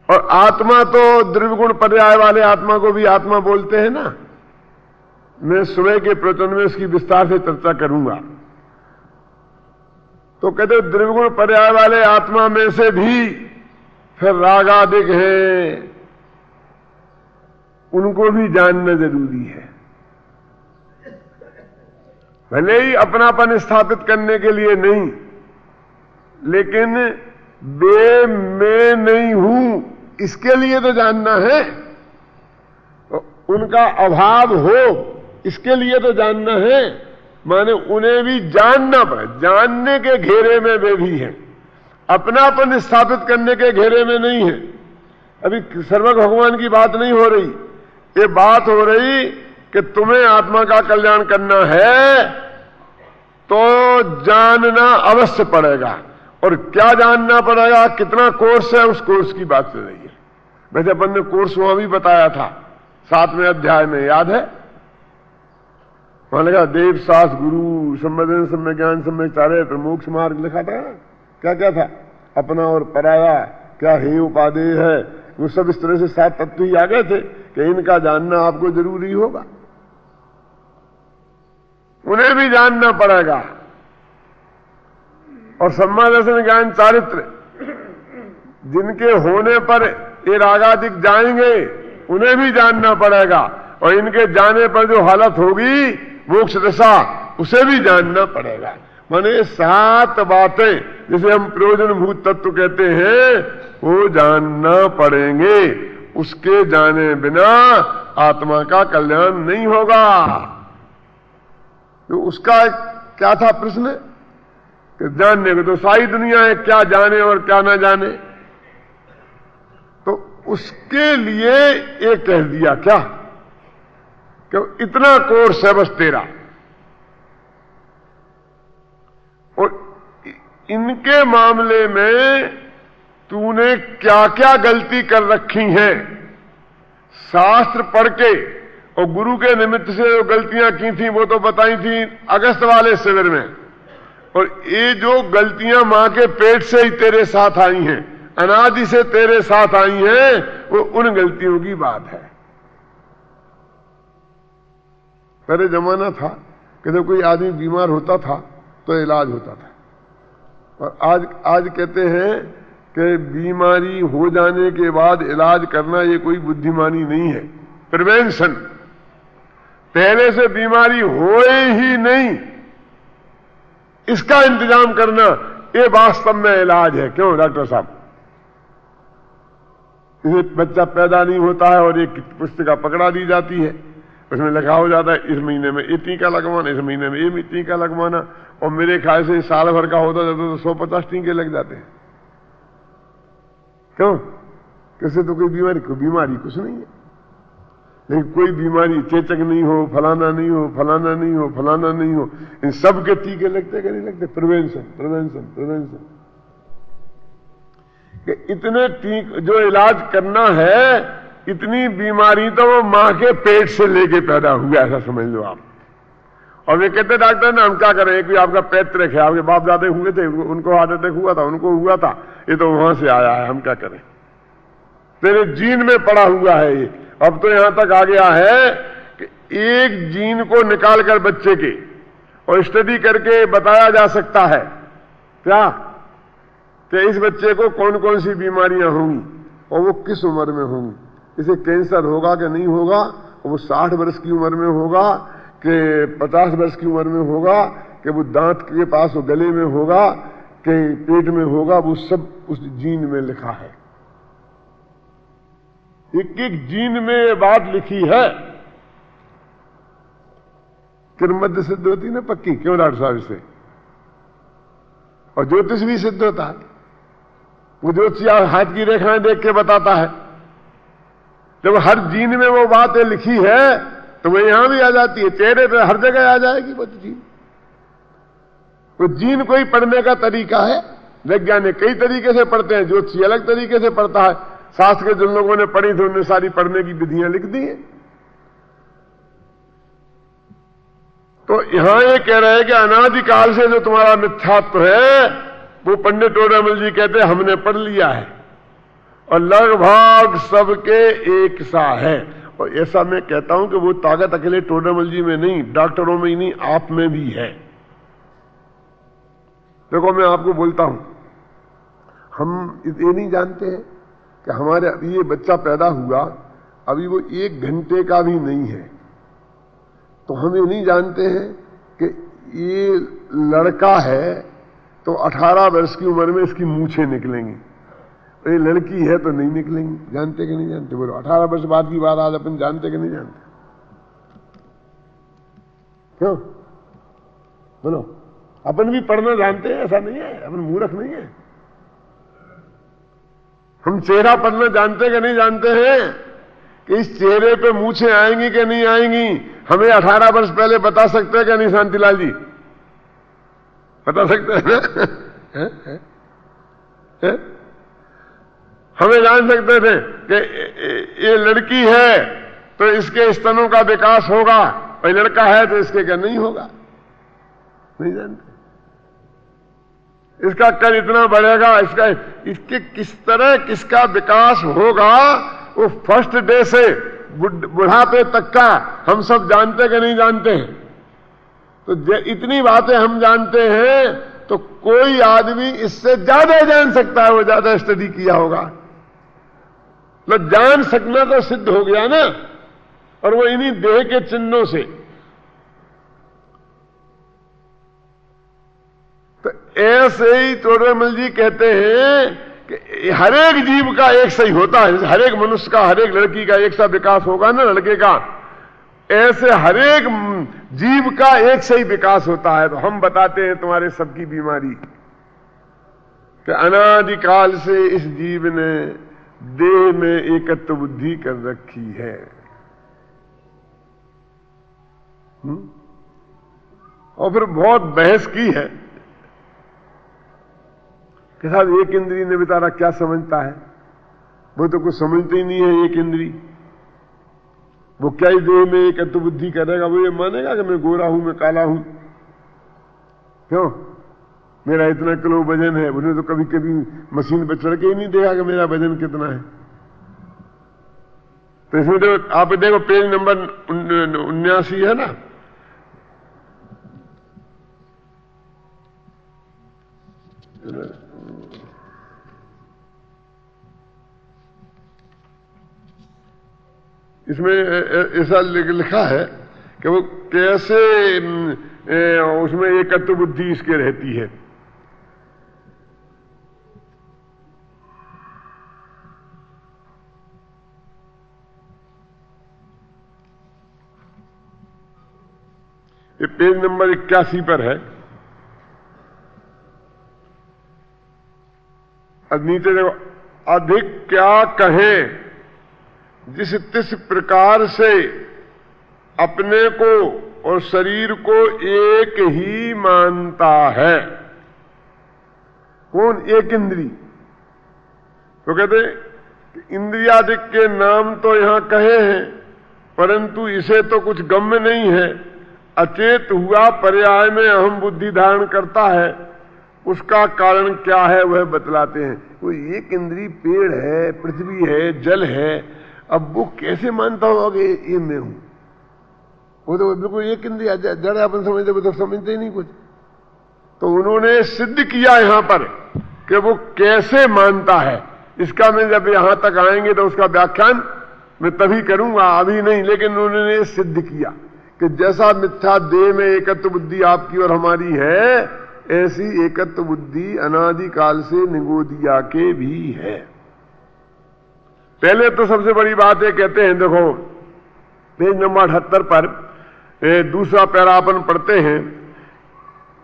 और आत्मा तो द्रव्यगुण पर्याय वाले आत्मा को भी आत्मा बोलते हैं ना। मैं सुबह के प्रवचन में इसकी विस्तार से चर्चा करूंगा। तो कहते द्रव्यगुण पर्याय वाले आत्मा में से भी फिर रागादिक है, उनको भी जानना जरूरी है। भले ही अपनापन स्थापित करने के लिए नहीं, लेकिन मैं नहीं हूं इसके लिए तो जानना है। तो उनका अभाव हो इसके लिए तो जानना है, माने उन्हें भी जानना पड़े। जानने के घेरे में वे भी हैं, अपनापन स्थापित करने के घेरे में नहीं है। अभी सर्वज्ञ भगवान की बात नहीं हो रही, ये बात हो रही कि तुम्हें आत्मा का कल्याण करना है तो जानना अवश्य पड़ेगा। और क्या जानना पड़ेगा, कितना कोर्स है, उस कोर्स की बात चल रही है। वैसे अपन ने कोर्स वहां भी बताया था 7वें अध्याय में, याद है? वहां लिखा देव सास गुरु संवेदन सम्य ज्ञान सम्य चारित्र मोक्ष मार्ग लिखा था। क्या क्या था? अपना और पराया, क्या हे उपादेय है, वो सब इस तरह से 7 तत्व ही आ गए थे कि इनका जानना आपको जरूरी होगा। उन्हें भी जानना पड़ेगा। और सम्मा दर्शन ज्ञान चारित्र जिनके होने पर ये रागादिक जाएंगे, उन्हें भी जानना पड़ेगा। और इनके जाने पर जो हालत होगी मोक्ष दशा, उसे भी जानना पड़ेगा। माने 7 बातें जिसे हम प्रयोजनभूत तत्व कहते हैं वो जानना पड़ेंगे। उसके जाने बिना आत्मा का कल्याण नहीं होगा। तो उसका क्या था प्रश्न कि जानने को तो सारी दुनिया है, क्या जाने और क्या ना जाने। तो उसके लिए ये कह दिया क्या कि इतना कोर्स है बस तेरा, और इनके मामले में तूने क्या क्या गलती कर रखी हैं, शास्त्र पढ़ के और गुरु के निमित्त से जो गलतियां की थी वो तो बताई थी अगस्त वाले शिविर में, और ये जो गलतियां मां के पेट से ही तेरे साथ आई हैं, अनादि से तेरे साथ आई हैं, वो उन गलतियों की बात है। पहले जमाना था कि जब कोई आदमी बीमार होता था तो इलाज होता था, और आज कहते हैं कि बीमारी हो जाने के बाद इलाज करना ये कोई बुद्धिमानी नहीं है, प्रिवेंशन। पहले से बीमारी होए ही नहीं इसका इंतजाम करना ये वास्तव में इलाज है। क्यों डॉक्टर साहब? इसे बच्चा पैदा नहीं होता है और एक पुस्तिका पकड़ा दी जाती है, उसमें लिखा हो जाता है इस महीने में ये टीका लगवाना, इस महीने में ये टीका लगवाना, और मेरे ख्याल से साल भर का होता जाता तो 150 टीके लग जाते हैं। क्यों? कैसे तो कोई बीमारी कुछ नहीं है, लेकिन कोई बीमारी चेचक नहीं हो, फलाना नहीं हो, फलाना नहीं हो, फलाना नहीं हो, इन सब के टीके लगते कि नहीं लगते? Prevention prevention prevention. इतने जो इलाज करना है, इतनी बीमारी तो वो मां के पेट से लेके पैदा हुआ, ऐसा समझ लो आप। और वे कहते डॉक्टर ना हम क्या करें, कि आपका पैतृक है, आपके बाप दादे हुए थे, उनको हार्ट अटैक हुआ था, उनको हुआ था, ये तो वहां से आया है, हम क्या करें? तेरे जीन में पड़ा हुआ है ये। अब तो यहां तक आ गया है कि एक जीन को निकाल कर बच्चे के और स्टडी करके बताया जा सकता है क्या कि इस बच्चे को कौन कौन सी बीमारियां होंगी और वो किस उम्र में होंगी, इसे कैंसर होगा कि नहीं होगा, वो 60 वर्ष की उम्र में होगा कि 50 वर्ष की उम्र में होगा, कि वो दांत के पास वो गले में होगा कि पेट में होगा, वो सब उस जीन में लिखा है। एक एक जीन में ये बात लिखी है। किरमत सिद्ध होती ना पक्की। क्यों डॉक्टर साहब? इसे और ज्योतिष भी सिद्ध होता है। वो ज्योतिष हाथ की रेखाएं देख के बताता है। जब हर जीन में वो बातें लिखी है तो वो यहां भी आ जाती है, चेहरे पे हर जगह आ जाएगी वो जीन। वो जीन कोई पढ़ने का तरीका है। वैज्ञानिक कई तरीके से पढ़ते हैं, ज्योतिषी अलग तरीके से पढ़ता है। शास्त्र के जिन लोगों ने पढ़ी थी उन्होंने सारी पढ़ने की विधियां लिख दी हैं। तो यहां ये कह रहे हैं कि अनादिकाल से जो तुम्हारा मिथ्यात्व है वो पंडित टोडामल जी कहते हैं हमने पढ़ लिया है और लगभग सबके एक सा है। और ऐसा मैं कहता हूं कि वो ताकत अकेले टोडामल जी में नहीं, डॉक्टरों में ही नहीं, आप में भी है। देखो मैं आपको बोलता हूं, हम ये नहीं जानते हैं कि हमारे अभी ये बच्चा पैदा हुआ, अभी वो 1 घंटे का भी नहीं है, तो हम ये नहीं जानते हैं कि ये लड़का है तो 18 वर्ष की उम्र में इसकी मूछें निकलेंगी, और ये लड़की है तो नहीं निकलेंगी। जानते कि नहीं जानते? बोलो 18 वर्ष बाद की बात आज अपन जानते कि नहीं जानते? क्यों बोलो? अपन भी पढ़ना जानते हैं, ऐसा नहीं है, अपन मूर्ख नहीं है। हम चेहरा पढ़ना जानते कि नहीं जानते हैं कि इस चेहरे पे मूछें आएंगी कि नहीं आएंगी? हमें 18 वर्ष पहले बता सकते हैं कि नहीं शांतिलाल जी? बता सकते हैं ना? हमें जान सकते थे कि ये लड़की है तो इसके स्तनों का विकास होगा, और लड़का है तो इसके क्या नहीं होगा? नहीं जानते। इसका कद इतना बढ़ेगा, इसके किस तरह किसका विकास होगा, वो फर्स्ट डे से बुढ़ापे तक का हम सब जानते कि नहीं जानते हैं? तो इतनी बातें हम जानते हैं तो कोई आदमी इससे ज्यादा जान सकता है, वो ज्यादा स्टडी किया होगा। मतलब जान सकना तो सिद्ध हो गया ना। और वो इन्हीं देह के चिन्हों से। तो ऐसे ही तोड़रमल जी कहते हैं कि हर एक जीव का एक सही होता है। हर एक मनुष्य का, हर एक लड़की का एक सा विकास होगा ना लड़के का, ऐसे हर एक जीव का एक सही विकास होता है। तो हम बताते हैं तुम्हारे सबकी बीमारी कि अनादिकाल से इस जीव ने देह में एकत्व बुद्धि कर रखी है। और फिर बहुत बहस की है कि साहब एक इंद्री ने बेचारा क्या समझता है, वो तो कुछ समझते ही नहीं है। एक इंद्री वो क्या ही देह में एकत्व बुद्धि करेगा? वो ये मानेगा कि मैं गोरा हूं, मैं काला हूं, क्यों मेरा इतना किलो वजन है? उन्हें तो कभी कभी मशीन पर चढ़ के ही नहीं देखा कि मेरा वजन कितना है। तो इसमें देखो, आप देखो पेज नंबर 79 है ना, इसमें ऐसा लिखा है कि वो कैसे उसमें एकत्व बुद्धि इसके रहती है। ये पेज नंबर 81 पर है। अब नीचे देखो, अधिक क्या कहें जिस तिस प्रकार से अपने को और शरीर को एक ही मानता है। कौन? एक इंद्री। तो कहते इंद्रियादिक के नाम तो यहां कहे हैं, परंतु इसे तो कुछ गम्य नहीं है। अचेत हुआ पर्याय में अहम बुद्धि धारण करता है। उसका कारण क्या है वह बतलाते हैं। वो एक इंद्री पेड़ है, पृथ्वी है, जल है, अब वो कैसे मानता होगा कि ये मैं हूं? वो तो बिल्कुल एक इंद्रिया जड़ अपन समझते, वो तो समझते ही नहीं कुछ। तो उन्होंने सिद्ध किया यहां पर कि वो कैसे मानता है। इसका मैं जब यहां तक आएंगे तो उसका व्याख्यान मैं तभी करूंगा, अभी नहीं। लेकिन उन्होंने सिद्ध किया कि जैसा मिथ्या देह में एकत्व बुद्धि आपकी और हमारी है, ऐसी एकत्व बुद्धि अनादिकाल से निगोदिया के भी है। पहले तो सबसे बड़ी बात है, कहते हैं देखो पेज नंबर 78 पर दूसरा पैरा अपन पढ़ते हैं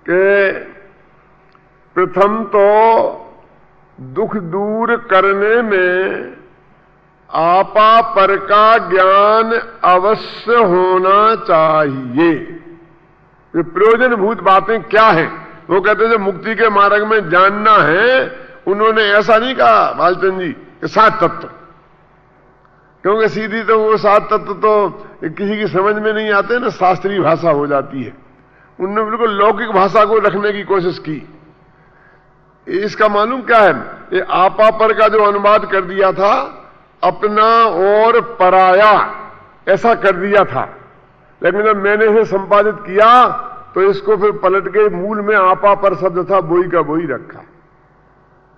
कि प्रथम तो दुख दूर करने में आपा पर का ज्ञान अवश्य होना चाहिए। ये प्रयोजनभूत बातें क्या हैं? वो कहते हैं मुक्ति के मार्ग में जानना है। उन्होंने ऐसा नहीं कहा बालचंद जी कि 7 तत्व, क्योंकि सीधी तो वो 7 तत्व तो किसी की समझ में नहीं आते ना, शास्त्रीय भाषा हो जाती है। उन्होंने बिल्कुल लौकिक भाषा को रखने की कोशिश की। इसका मालूम क्या है? ये आपा पर का जो अनुवाद कर दिया था, अपना और पराया ऐसा कर दिया था। लेकिन जब मैंने इसे संपादित किया तो इसको फिर पलट के मूल में आपा पर शब्द था, बोई का बोई रखा।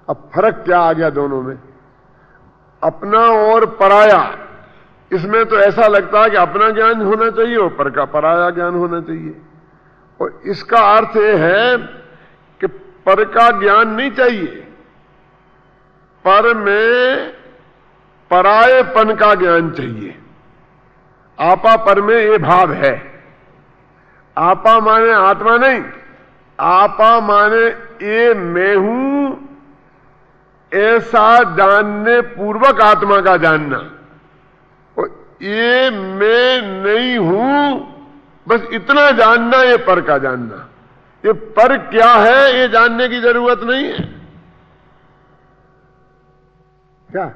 अब फर्क क्या आ गया दोनों में? अपना और पराया, इसमें तो ऐसा लगता है कि अपना ज्ञान होना चाहिए और पर का पराया ज्ञान होना चाहिए। और इसका अर्थ यह है कि पर का ज्ञान नहीं चाहिए, पर में परायेपन का ज्ञान चाहिए। आपा पर में ये भाव है। आपा माने आत्मा नहीं, आपा माने ये मैं हूं ऐसा जानने पूर्वक आत्मा का जानना। और ये मैं नहीं हूं बस इतना जानना, ये पर का जानना। ये पर क्या है ये जानने की जरूरत नहीं है। क्या?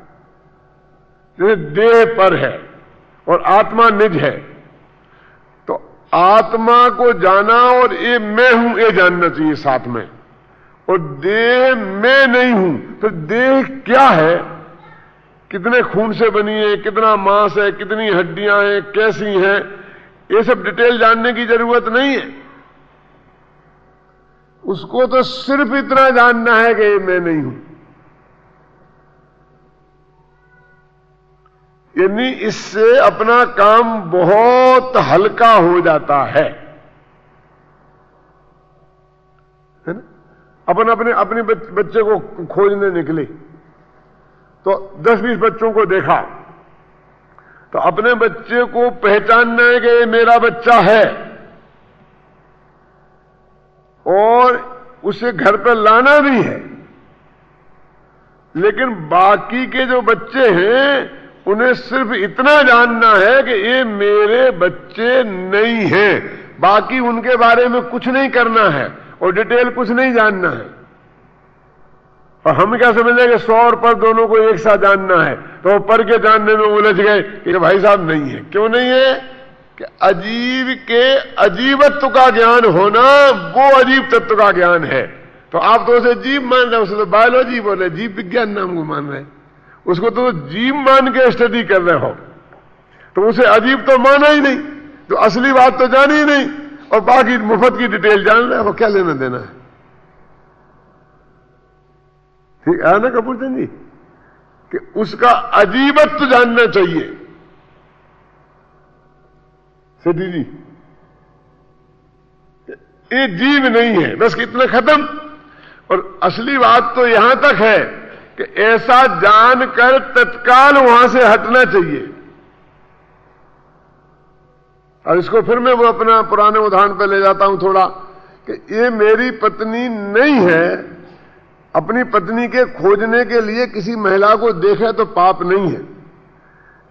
जैसे देह पर है और आत्मा निज है, तो आत्मा को जाना और ये मैं हूं ये जानना चाहिए साथ में। और देह मैं नहीं हूं तो देह क्या है, कितने खून से बनी है, कितना मांस है, कितनी हड्डियां हैं, कैसी हैं, ये सब डिटेल जानने की जरूरत नहीं है। उसको तो सिर्फ इतना जानना है कि ये मैं नहीं हूं। यानी इससे अपना काम बहुत हल्का हो जाता है ना। अपने बच्चे को खोजने निकले तो 10-20 बच्चों को देखा, तो अपने बच्चे को पहचानना है कि ये मेरा बच्चा है और उसे घर पर लाना भी है। लेकिन बाकी के जो बच्चे हैं उन्हें सिर्फ इतना जानना है कि ये मेरे बच्चे नहीं हैं, बाकी उनके बारे में कुछ नहीं करना है और डिटेल कुछ नहीं जानना है। और हम क्या समझे कि 100 और पर दोनों को एक साथ जानना है, तो पर के जानने में उलझ गए कि भाई साहब नहीं है। क्यों नहीं है? कि अजीब के अजीबत्व का ज्ञान होना वो अजीब तत्व का ज्ञान है। तो आप तो उसे जीव मान रहे, उसे तो बायोलॉजी बोल रहे, जीव विज्ञान नाम को मान रहे, उसको तो जीव मान के स्टडी कर रहे हो, तो उसे अजीब तो माना ही नहीं, तो असली बात तो जानी ही नहीं, और बाकी मुफ्त की डिटेल जान रहे हो, क्या लेना देना है। ठीक है ना कपूर चंद जी, कि उसका अजीबत्व जानना चाहिए। सेठी जी, ये जीव नहीं है, बस इतना खत्म। और असली बात तो यहां तक है कि ऐसा जानकर तत्काल वहां से हटना चाहिए। और इसको फिर मैं वो अपना पुराने उदाहरण पे ले जाता हूं थोड़ा, कि ये मेरी पत्नी नहीं है। अपनी पत्नी के खोजने के लिए किसी महिला को देखे तो पाप नहीं है,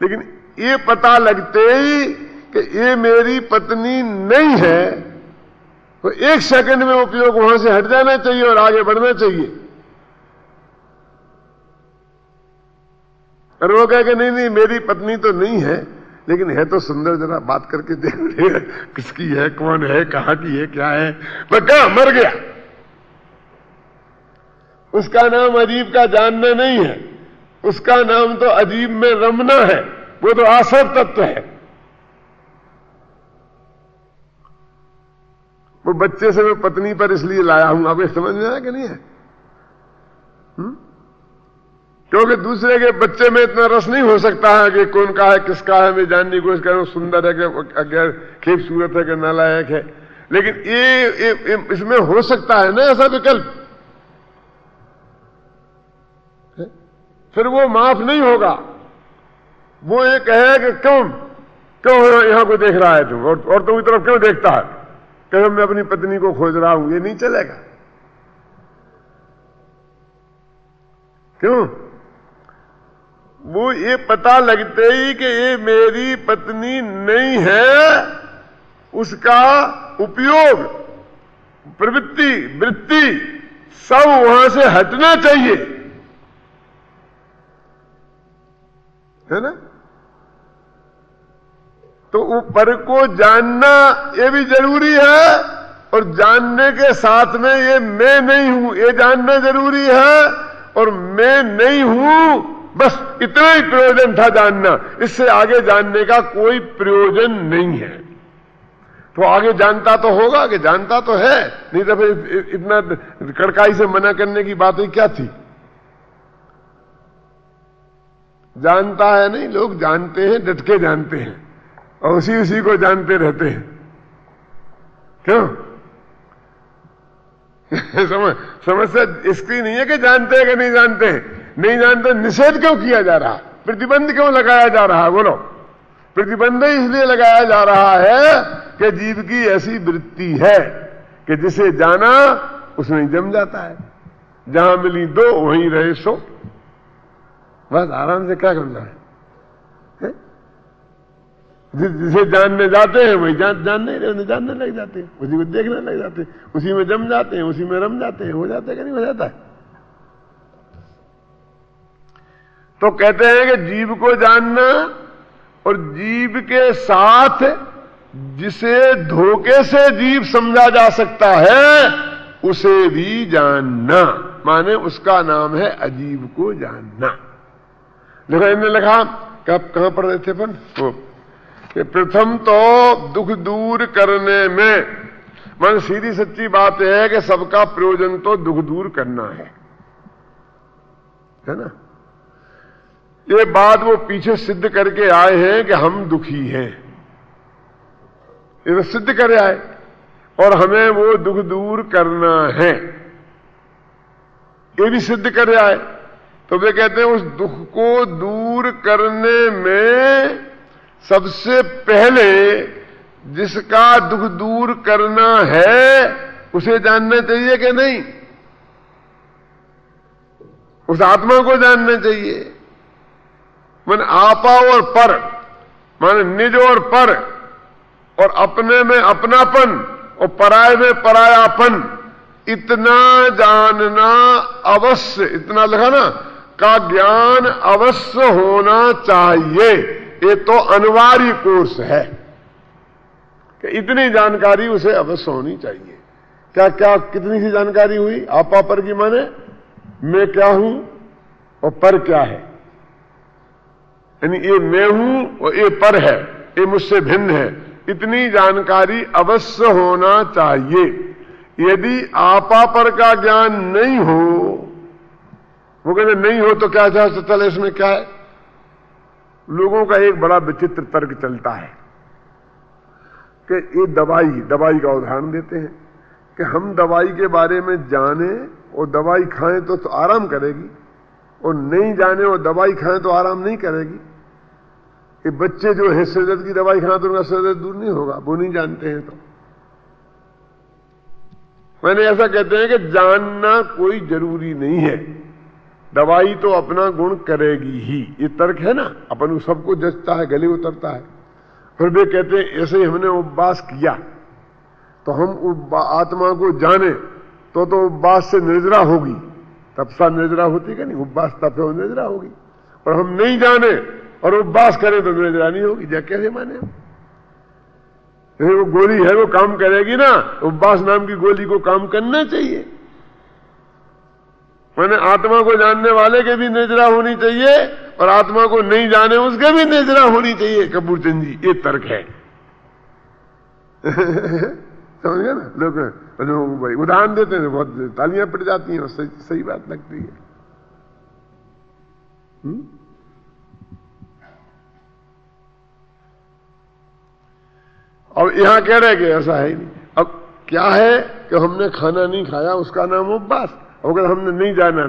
लेकिन ये पता लगते ही कि ये मेरी पत्नी नहीं है तो 1 सेकंड में उपयोग वहां से हट जाना चाहिए और आगे बढ़ना चाहिए। और वो कहे कि नहीं नहीं मेरी पत्नी तो नहीं है, लेकिन है तो सुंदर, जरा बात करके देख ले किसकी है, कौन है, कहां की है, क्या है। मैं कहा मर गया। उसका नाम अजीब का जानना नहीं है, उसका नाम तो अजीब में रमना है, वो तो आसर तत्व है। वो बच्चे से मैं पत्नी पर इसलिए लाया हूं, आपको समझ में आया कि नहीं है? क्योंकि दूसरे के बच्चे में इतना रस नहीं हो सकता है कि कौन का है, किसका है, मैं जानने की कोशिश करूं, सुंदर है कि खूबसूरत है कि नालायक है। लेकिन ये इसमें हो सकता है ना ऐसा विकल्प, फिर वो माफ नहीं होगा। वो ये कहे कि क्यों यहां को देख रहा है तुम, और तुम की तरफ क्यों देखता है, कहे मैं अपनी पत्नी को खोज रहा हूं, ये नहीं चलेगा। क्यों? वो ये पता लगते ही कि ये मेरी पत्नी नहीं है, उसका उपयोग, प्रवृत्ति, वृत्ति सब वहां से हटना चाहिए, है ना। तो ऊपर को जानना ये भी जरूरी है, और जानने के साथ में ये मैं नहीं हूं ये जानना जरूरी है, और मैं नहीं हूं बस इतना ही प्रयोजन था जानना, इससे आगे जानने का कोई प्रयोजन नहीं है। तो आगे जानता तो होगा कि जानता तो है, नहीं तो फिर इतना कड़काई से मना करने की बात ही क्या थी। जानता है नहीं, लोग जानते हैं, डटके जानते हैं और उसी को जानते रहते हैं। क्यों? समस्या इसकी नहीं है कि जानते हैं कि नहीं जानते हैं, नहीं जानते निषेध क्यों किया जा रहा, प्रतिबंध क्यों लगाया जा रहा है? बोलो। प्रतिबंध इसलिए लगाया जा रहा है कि जीव की ऐसी वृत्ति है कि जिसे जाना उसमें जम जाता है, जहां मिली दो वहीं रहे सो, बस आराम से क्या करना है? जिसे जानने जाते हैं वही जानने जानने लग जाते हैं, उसी को देखने लग जाते हैं, उसी में जम जाते हैं, उसी में रम जाते हैं। हो जाता है कि नहीं हो जाता है? तो कहते हैं कि जीव को जानना और जीव के साथ जिसे धोखे से जीव समझा जा सकता है उसे भी जानना, माने उसका नाम है अजीब को जानना। देखो इन्होंने लिखा कि आप कहां पढ़ रहे थे अपन वो, कि प्रथम तो दुख दूर करने में, मान सीधी सच्ची बात है कि सबका प्रयोजन तो दुख दूर करना है ना। ये बात वो पीछे सिद्ध करके आए हैं कि हम दुखी हैं, ये तो सिद्ध करे आए और हमें वो दुख दूर करना है, ये भी सिद्ध करे आए। तो वे कहते हैं उस दुख को दूर करने में सबसे पहले जिसका दुख दूर करना है उसे जानना चाहिए कि नहीं? उस आत्मा को जानना चाहिए। मन आपा और पर, माने निज और पर, और अपने में अपनापन और पराये में परायापन, इतना जानना अवश्य, इतना लिखा ना, का ज्ञान अवश्य होना चाहिए। ये तो अनिवार्य कोर्स है कि इतनी जानकारी उसे अवश्य होनी चाहिए। क्या क्या कितनी सी जानकारी हुई? आपा पर की माने मैं क्या हूं और पर क्या है, यानी ये मैं हूं और ये पर है, ये मुझसे भिन्न है, इतनी जानकारी अवश्य होना चाहिए। यदि आपा पर का ज्ञान नहीं हो, वो कहते नहीं हो तो क्या चले, इसमें क्या है? लोगों का एक बड़ा विचित्र तर्क चलता है कि ये दवाई का उदाहरण देते हैं कि हम दवाई के बारे में जाने और दवाई खाएं तो आराम करेगी, और नहीं जाने और दवाई खाएं तो आराम नहीं करेगी। ये बच्चे जो है सिर दर्द की दवाई खाना तो उनका सिर दर्द दूर नहीं होगा, वो नहीं जानते हैं। तो मैंने ऐसा कहते हैं कि जानना कोई जरूरी नहीं है, दवाई तो अपना गुण करेगी ही। ये तर्क है ना, अपन सबको जचता है, गले उतरता है। फिर वे कहते हैं ऐसे ही हमने उपवास किया तो हम आत्मा को जाने तो उपवास से निद्रा होगी, तपसा निद्रा होती क्या नहीं? उपवास तप है, निद्रा होगी। और हम नहीं जाने और उपवास करें तो निद्रा नहीं होगी। कैसे माने हम? वो गोली है वो काम करेगी ना, उपवास नाम की गोली को काम करना चाहिए। मैंने आत्मा को जानने वाले के भी निद्रा होनी चाहिए और आत्मा को नहीं जाने उसके भी निद्रा होनी चाहिए। कपूर चंद जी, ये तर्क है। समझ गए ना? लोग भाई उदाहरण देते हैं, बहुत तालियां पिट जाती हैं, सही बात लगती है। अब यहां कह रहे कि ऐसा है नहीं। अब क्या है कि हमने खाना नहीं खाया, उसका नाम उपवास। अगर हमने नहीं जाना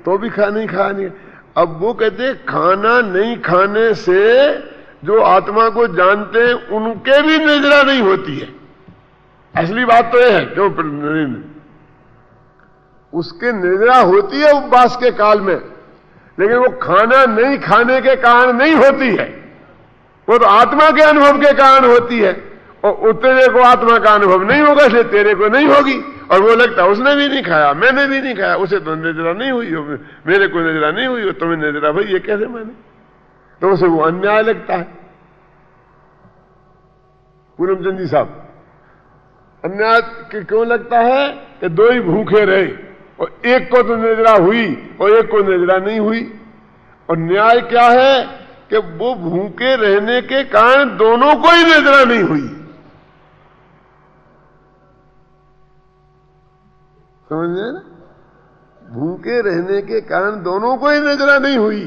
तो भी नहीं खाया नहीं। अब वो कहते खाना नहीं खाने से जो आत्मा को जानते हैं उनके भी निद्रा नहीं होती है। असली बात तो यह है, क्यों उसके निद्रा होती है उपवास के काल में, लेकिन वो खाना नहीं खाने के कारण नहीं होती है, वो तो आत्मा के अनुभव के कारण होती है। और तेरे को आत्मा का अनुभव नहीं होगा इसलिए तेरे को नहीं होगी। और वो लगता है उसने भी नहीं खाया, मैंने भी नहीं खाया, उसे तो निद्रा नहीं हुई हो, मेरे को निद्रा नहीं हुई हो, तुम्हें निद्रा भाई ये कैसे माने? तो उसे वो अन्याय लगता है। पूरमचंद जी साहब, अन्याय क्यों लगता है कि दो ही भूखे रहे और एक को तो निद्रा हुई और एक को निद्रा नहीं हुई। और न्याय क्या है कि वो भूखे रहने के कारण दोनों को ही निद्रा नहीं हुई। समझे ना? भूखे रहने के कारण दोनों को ही निद्रा नहीं हुई।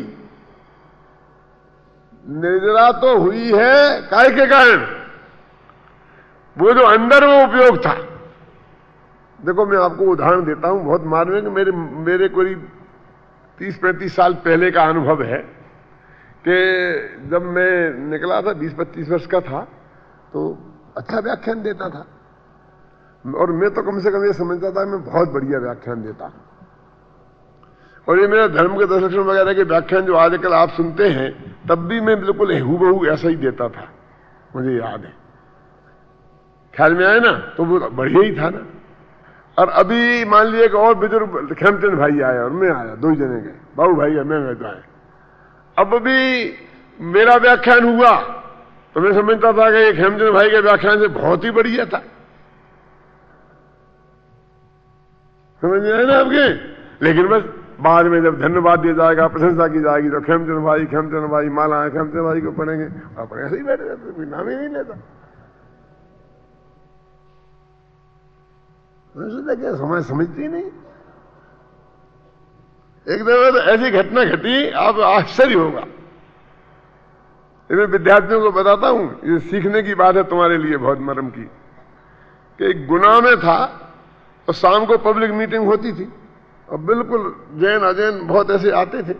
निद्रा तो हुई है काय के कारण? वो जो अंदर वो उपयोग था। देखो मैं आपको उदाहरण देता हूं, बहुत मालूम है कि मेरे करीब 30-35 साल पहले का अनुभव है कि जब मैं निकला था, 20-25 वर्ष का था, तो अच्छा व्याख्यान देता था। और मैं तो कम से कम ये समझता था मैं बहुत बढ़िया व्याख्यान देता हूं। और ये मेरा धर्म के दर्शन वगैरह के व्याख्यान जो आजकल आप सुनते हैं, तब भी मैं बिल्कुल हूबहू ऐसा ही देता था, मुझे याद है। ख्याल में आया ना? तो वो बढ़िया ही था ना। और अभी मान लीजिए कि और बुजुर्ग खेमचंद भाई आया और मैं आया, 2 जने गए, बाबू भाई और मैं गए आए। अब भी मेरा व्याख्यान हुआ तो मैं समझता था कि खेमचंद भाई के व्याख्यान से बहुत ही बढ़िया था। समझ में आए ना आपके? लेकिन बस बाद में जब धन्यवाद दिया जाएगा, प्रशंसा की जाएगी, तो खेमचंद भाई माला है, खेमचंद भाई को पढ़ेंगे, अपने ऐसे ही बैठे रहते, कोई नाम ही नहीं लेता। क्या समाज समझती नहीं। एक दफा तो ऐसी घटना घटी, आप आश्चर्य होगा। ये मैं विद्यार्थियों को बताता हूं, ये सीखने की बात है तुम्हारे लिए बहुत मरम की, कि एक गुना में था और शाम को पब्लिक मीटिंग होती थी और बिल्कुल जैन अजैन बहुत ऐसे आते थे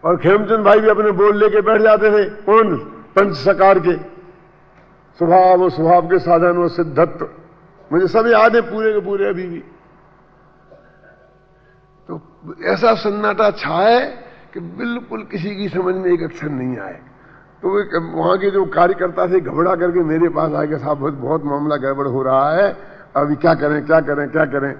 और खेमचंद भाई भी अपने बोल लेके बैठ जाते थे। कौन? पंच सकार के स्वभाव, स्वभाव के साधन और सिद्धत्व, मुझे सब याद है पूरे के पूरे अभी भी। तो ऐसा सन्नाटा छाए कि बिल्कुल किसी की समझ में एक अक्षर नहीं आए। तो वहां के जो कार्यकर्ता थे घबरा करके मेरे पास आए कि साहब बहुत मामला गड़बड़ हो रहा है, अभी क्या करें क्या करें क्या करें।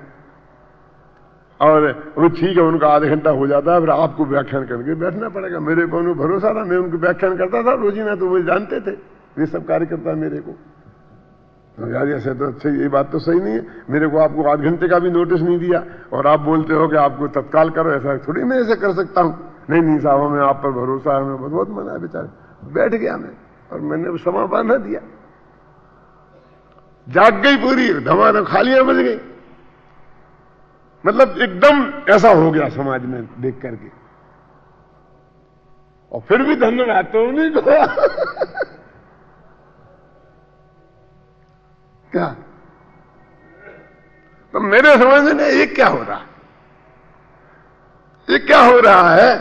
और वो ठीक है, उनका आधा घंटा हो जाता है, फिर आपको व्याख्यान करके बैठना पड़ेगा। मेरे को उन्हें भरोसा था, मैं उनको व्याख्यान करता था रोजीना, तो वो जानते थे ये सब कार्यकर्ता मेरे को। तो यार ऐसे तो अच्छा, ये बात तो सही नहीं है, मेरे को आपको आध घंटे का भी नोटिस नहीं दिया और आप बोलते हो कि आपको तत्काल करो, ऐसा थोड़ी मैं ऐसे कर सकता हूं। नहीं साहब, हमें आप पर भरोसा है, हमें बहुत मना है। बेचारे बैठ गया मैं और मैंने समा बांधा दिया, जाग गई पूरी, धमाधम खालियां बज गई। मतलब एकदम ऐसा हो गया समाज में देख करके। और फिर भी धन्यवाद तो उन्हीं को क्या। तो मेरे समझ में ये क्या हो रहा है, ये क्या हो रहा है।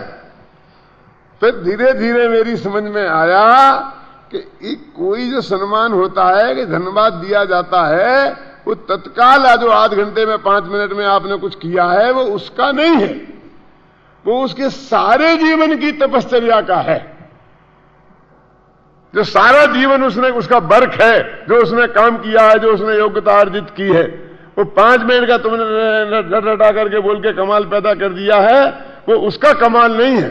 फिर धीरे धीरे मेरी समझ में आया कि कोई जो सम्मान होता है कि धन्यवाद दिया जाता है, वो तत्काल जो आध घंटे में 5 मिनट में आपने कुछ किया है वो उसका नहीं है, वो उसके सारे जीवन की तपश्चर्या का है। जो सारा जीवन उसने, उसका वर्क है, जो उसने काम किया है, जो उसने योग्यता अर्जित की है, वो 5 मिनट का तुमने रटा करके बोल के कमाल पैदा कर दिया है, वो उसका कमाल नहीं है,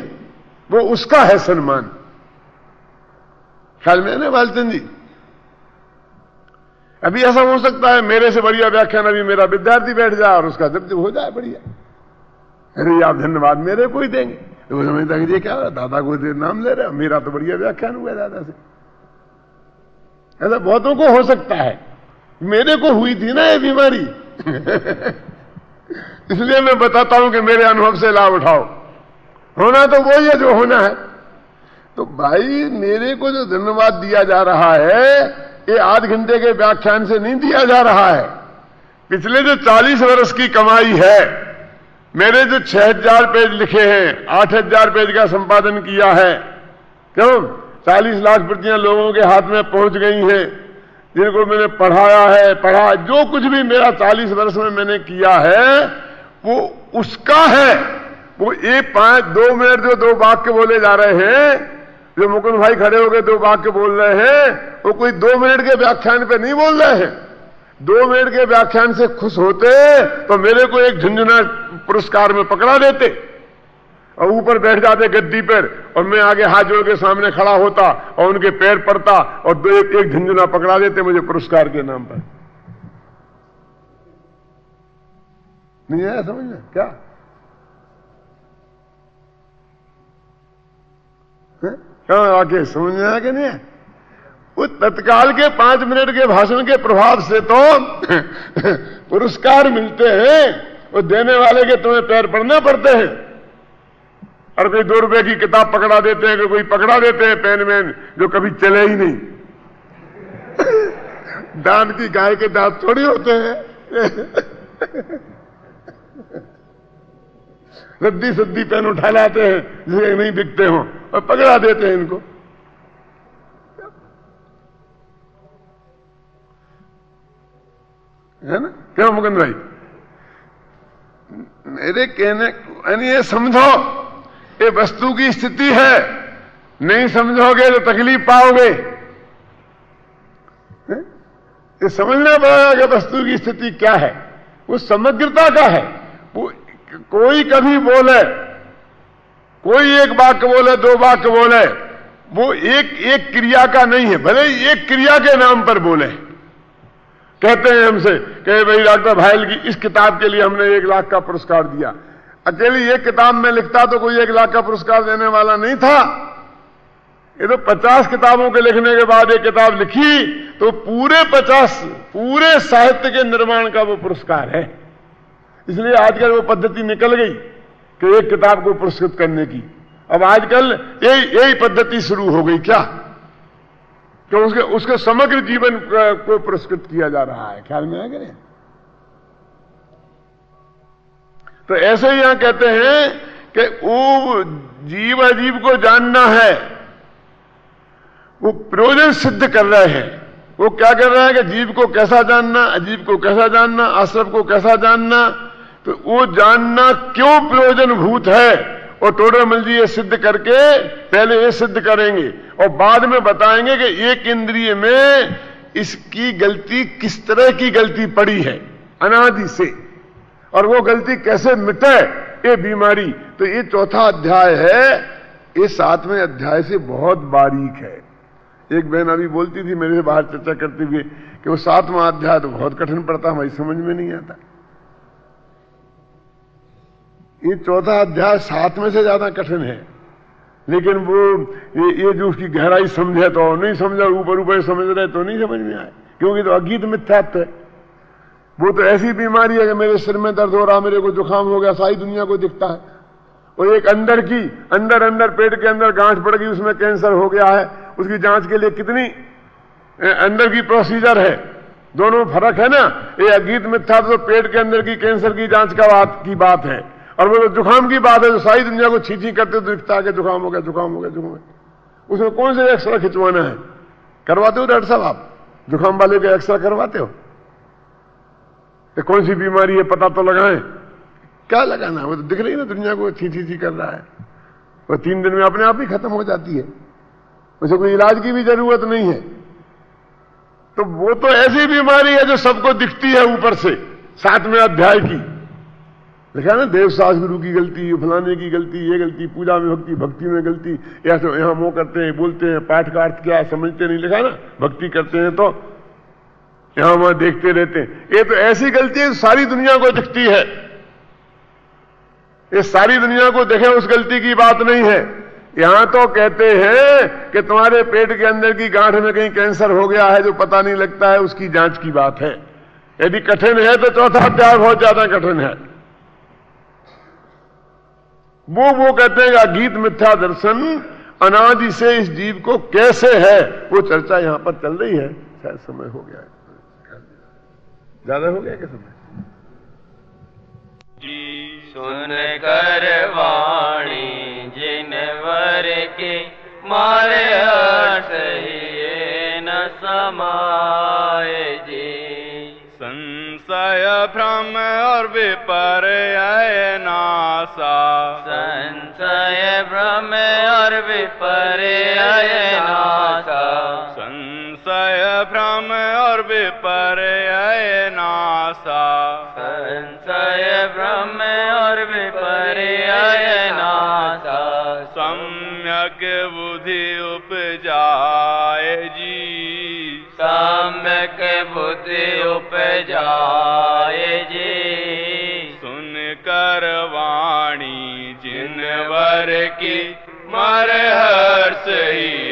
वो उसका है सम्मान। ख्याल में है ना बालचंद जी? अभी ऐसा हो सकता है मेरे से बढ़िया व्याख्यान अभी मेरा विद्यार्थी बैठ जाए और उसका जब हो जाए बढ़िया, अरे आप धन्यवाद मेरे को ही देंगे, तो वो समझता है ये क्या हो रहा, दादा को नाम ले रहे हो, मेरा तो बढ़िया व्याख्यान हुआ दादा से। ऐसा बहुतों को हो सकता है, मेरे को हुई थी ना ये बीमारी इसलिए मैं बताता हूं कि मेरे अनुभव से लाभ उठाओ। होना तो वही है जो होना है। तो भाई मेरे को जो धन्यवाद दिया जा रहा है, ये आध घंटे के व्याख्यान से नहीं दिया जा रहा है। पिछले जो 40 वर्ष की कमाई है, मेरे जो 6000 पेज लिखे हैं, 8000 पेज का संपादन किया है, क्यों 40 लाख प्रतियां लोगों के हाथ में पहुंच गई हैं, जिनको मैंने पढ़ाया है, पढ़ा जो कुछ भी मेरा 40 वर्ष में मैंने किया है वो उसका है। वो ये 2 मिनट जो 2 वाक्य बोले जा रहे हैं, जो मुकुंद भाई खड़े होकर 2 वाक्य बोल रहे हैं, वो कोई 2 मिनट के व्याख्यान पे नहीं बोल रहे हैं। 2 मिनट के व्याख्यान से खुश होते तो मेरे को एक झुंझुना पुरस्कार में पकड़ा देते और ऊपर बैठ जाते गद्दी पर, और मैं आगे हाथ जोड़ के सामने खड़ा होता और उनके पैर पड़ता और एक झुंझुना पकड़ा देते मुझे पुरस्कार के नाम पर। नहीं आया समझ में क्या? आके समझ में आया कि नहीं है? वो तत्काल के 5 मिनट के भाषण के प्रभाव से तो पुरस्कार मिलते हैं, वो देने वाले के तुम्हें पैर पड़ने पड़ते हैं। और कोई 2 रुपए की किताब पकड़ा देते हैं, कोई पकड़ा देते हैं पेन मैन जो कभी चले ही नहीं दान की गाय के दांत थोड़ी होते हैं रद्दी सद्दी पेन उठा लाते हैं जिसे नहीं बिकते हो और पकड़ा देते हैं इनको। है ना? क्यों मुकुंद भाई? मेरे कहने यानी ये समझो, ये वस्तु की स्थिति है, नहीं समझोगे तो तकलीफ पाओगे। ये समझना पड़ेगा कि वस्तु की स्थिति क्या है, वो समग्रता का है। वो कोई कभी बोले, कोई एक वाक्य बोले, 2 वाक्य बोले, वो एक क्रिया का नहीं है, भले एक क्रिया के नाम पर बोले। कहते हैं हमसे कि भाई डॉक्टर भायल की इस किताब के लिए हमने 1 लाख का पुरस्कार दिया। अकेली एक किताब में लिखता तो कोई 1 लाख का पुरस्कार देने वाला नहीं था। ये तो 50 किताबों के लिखने के बाद एक किताब लिखी तो पूरे साहित्य के निर्माण का वो पुरस्कार है। इसलिए आजकल वो पद्धति निकल गई कि एक किताब को पुरस्कृत करने की, अब आजकल यही पद्धति शुरू हो गई क्या, तो उसके समग्र जीवन को पुरस्कृत किया जा रहा है। ख्याल में आ गए? तो ऐसे ही यहां कहते हैं कि वो जीव अजीव को जानना है, वो प्रयोजन सिद्ध कर रहे हैं। वो क्या कर रहा है कि जीव को कैसा जानना, अजीब को कैसा जानना, आश्रम को कैसा जानना, तो वो जानना क्यों प्रयोजन भूत है, और टोडरमल जी ये सिद्ध करके पहले ये सिद्ध करेंगे और बाद में बताएंगे कि एक इंद्रिय में इसकी गलती किस तरह की गलती पड़ी है अनादि से, और वो गलती कैसे मिटे, ये बीमारी। तो ये चौथा अध्याय है, ये 7वें अध्याय से बहुत बारीक है। एक बहन अभी बोलती थी मेरे से बाहर चर्चा करते हुए कि वो 7वां अध्याय तो बहुत कठिन पड़ता, हमारी समझ में नहीं आता। ये चौथा अध्याय 7वें से ज्यादा कठिन है, लेकिन वो ये जो उसकी गहराई समझे तो नहीं समझा, ऊपर ऊपर समझ रहे तो नहीं समझ में आए, क्योंकि तो अगीत मिथ्यात्व है। वो तो ऐसी बीमारी है कि मेरे सिर में दर्द हो रहा, मेरे को जुकाम हो गया, सारी दुनिया को दिखता है। और एक अंदर पेट के अंदर गांठ पड़ गई, उसमें कैंसर हो गया है, उसकी जांच के लिए कितनी अंदर की प्रोसीजर है, दोनों फर्क है ना। ये अगीत मिथ्यात्व तो पेट के अंदर की कैंसर की जांच की बात है, और वो जुकाम की बात है, जो सारी दुनिया को छींची करते तो दिखता है कि जुकाम हो गया, जुकाम हो गया, जुकाम हो गया। उसमें कौन से एक्सरा खिंचवाना है? करवाते हो डॉक्टर साहब आप? जुकाम वाले का एक्सरा करवाते हो? तो कौन सी बीमारी है पता तो लगाएं। क्या लगाना है, वो तो दिख रही है ना दुनिया को, छींची कर रहा है, वो 3 दिन में अपने आप ही खत्म हो जाती है, उसे कोई इलाज की भी जरूरत नहीं है। तो वो तो ऐसी बीमारी है जो सबको दिखती है ऊपर से। 7वें अध्याय की लिखा ना, देवसास गुरु की गलती, फलाने की गलती, ये गलती, पूजा में भक्ति, भक्ति में गलती, यहां मोह करते हैं, बोलते हैं, पाठ का अर्थ क्या समझते नहीं, लिखा ना, भक्ति करते हैं तो यहां वहां देखते रहते हैं। ये तो ऐसी गलती है सारी दुनिया को दिखती है, ये सारी दुनिया को देखे उस गलती की बात नहीं है। यहां तो कहते हैं कि तुम्हारे पेट के अंदर की गांठ में कहीं कैंसर हो गया है जो पता नहीं लगता है, उसकी जांच की बात है। यदि कठिन है तो चौथा अध्याय बहुत ज्यादा कठिन है। वो कहते हैं अगीत मिथ्या दर्शन अनादि से इस जीव को कैसे है, वो चर्चा यहां पर चल रही है। शायद समय हो गया है, ज्यादा हो गया क्या समय? सुन कर वाणी जिन वर के मारे हर्ष ही न समाए जी। संशय भ्रम और विपर्य नासा, संशय भ्रम और विपर्य नासा, संशय भ्रम और विपर्य नासा, संशय भ्रम और विपर्य नासा। सम्यक बुद्धि उपजाए जी, सम्यक बुद्धि उपजाए जी। सुन कर वाणी जिन वर की मर हर्ष ही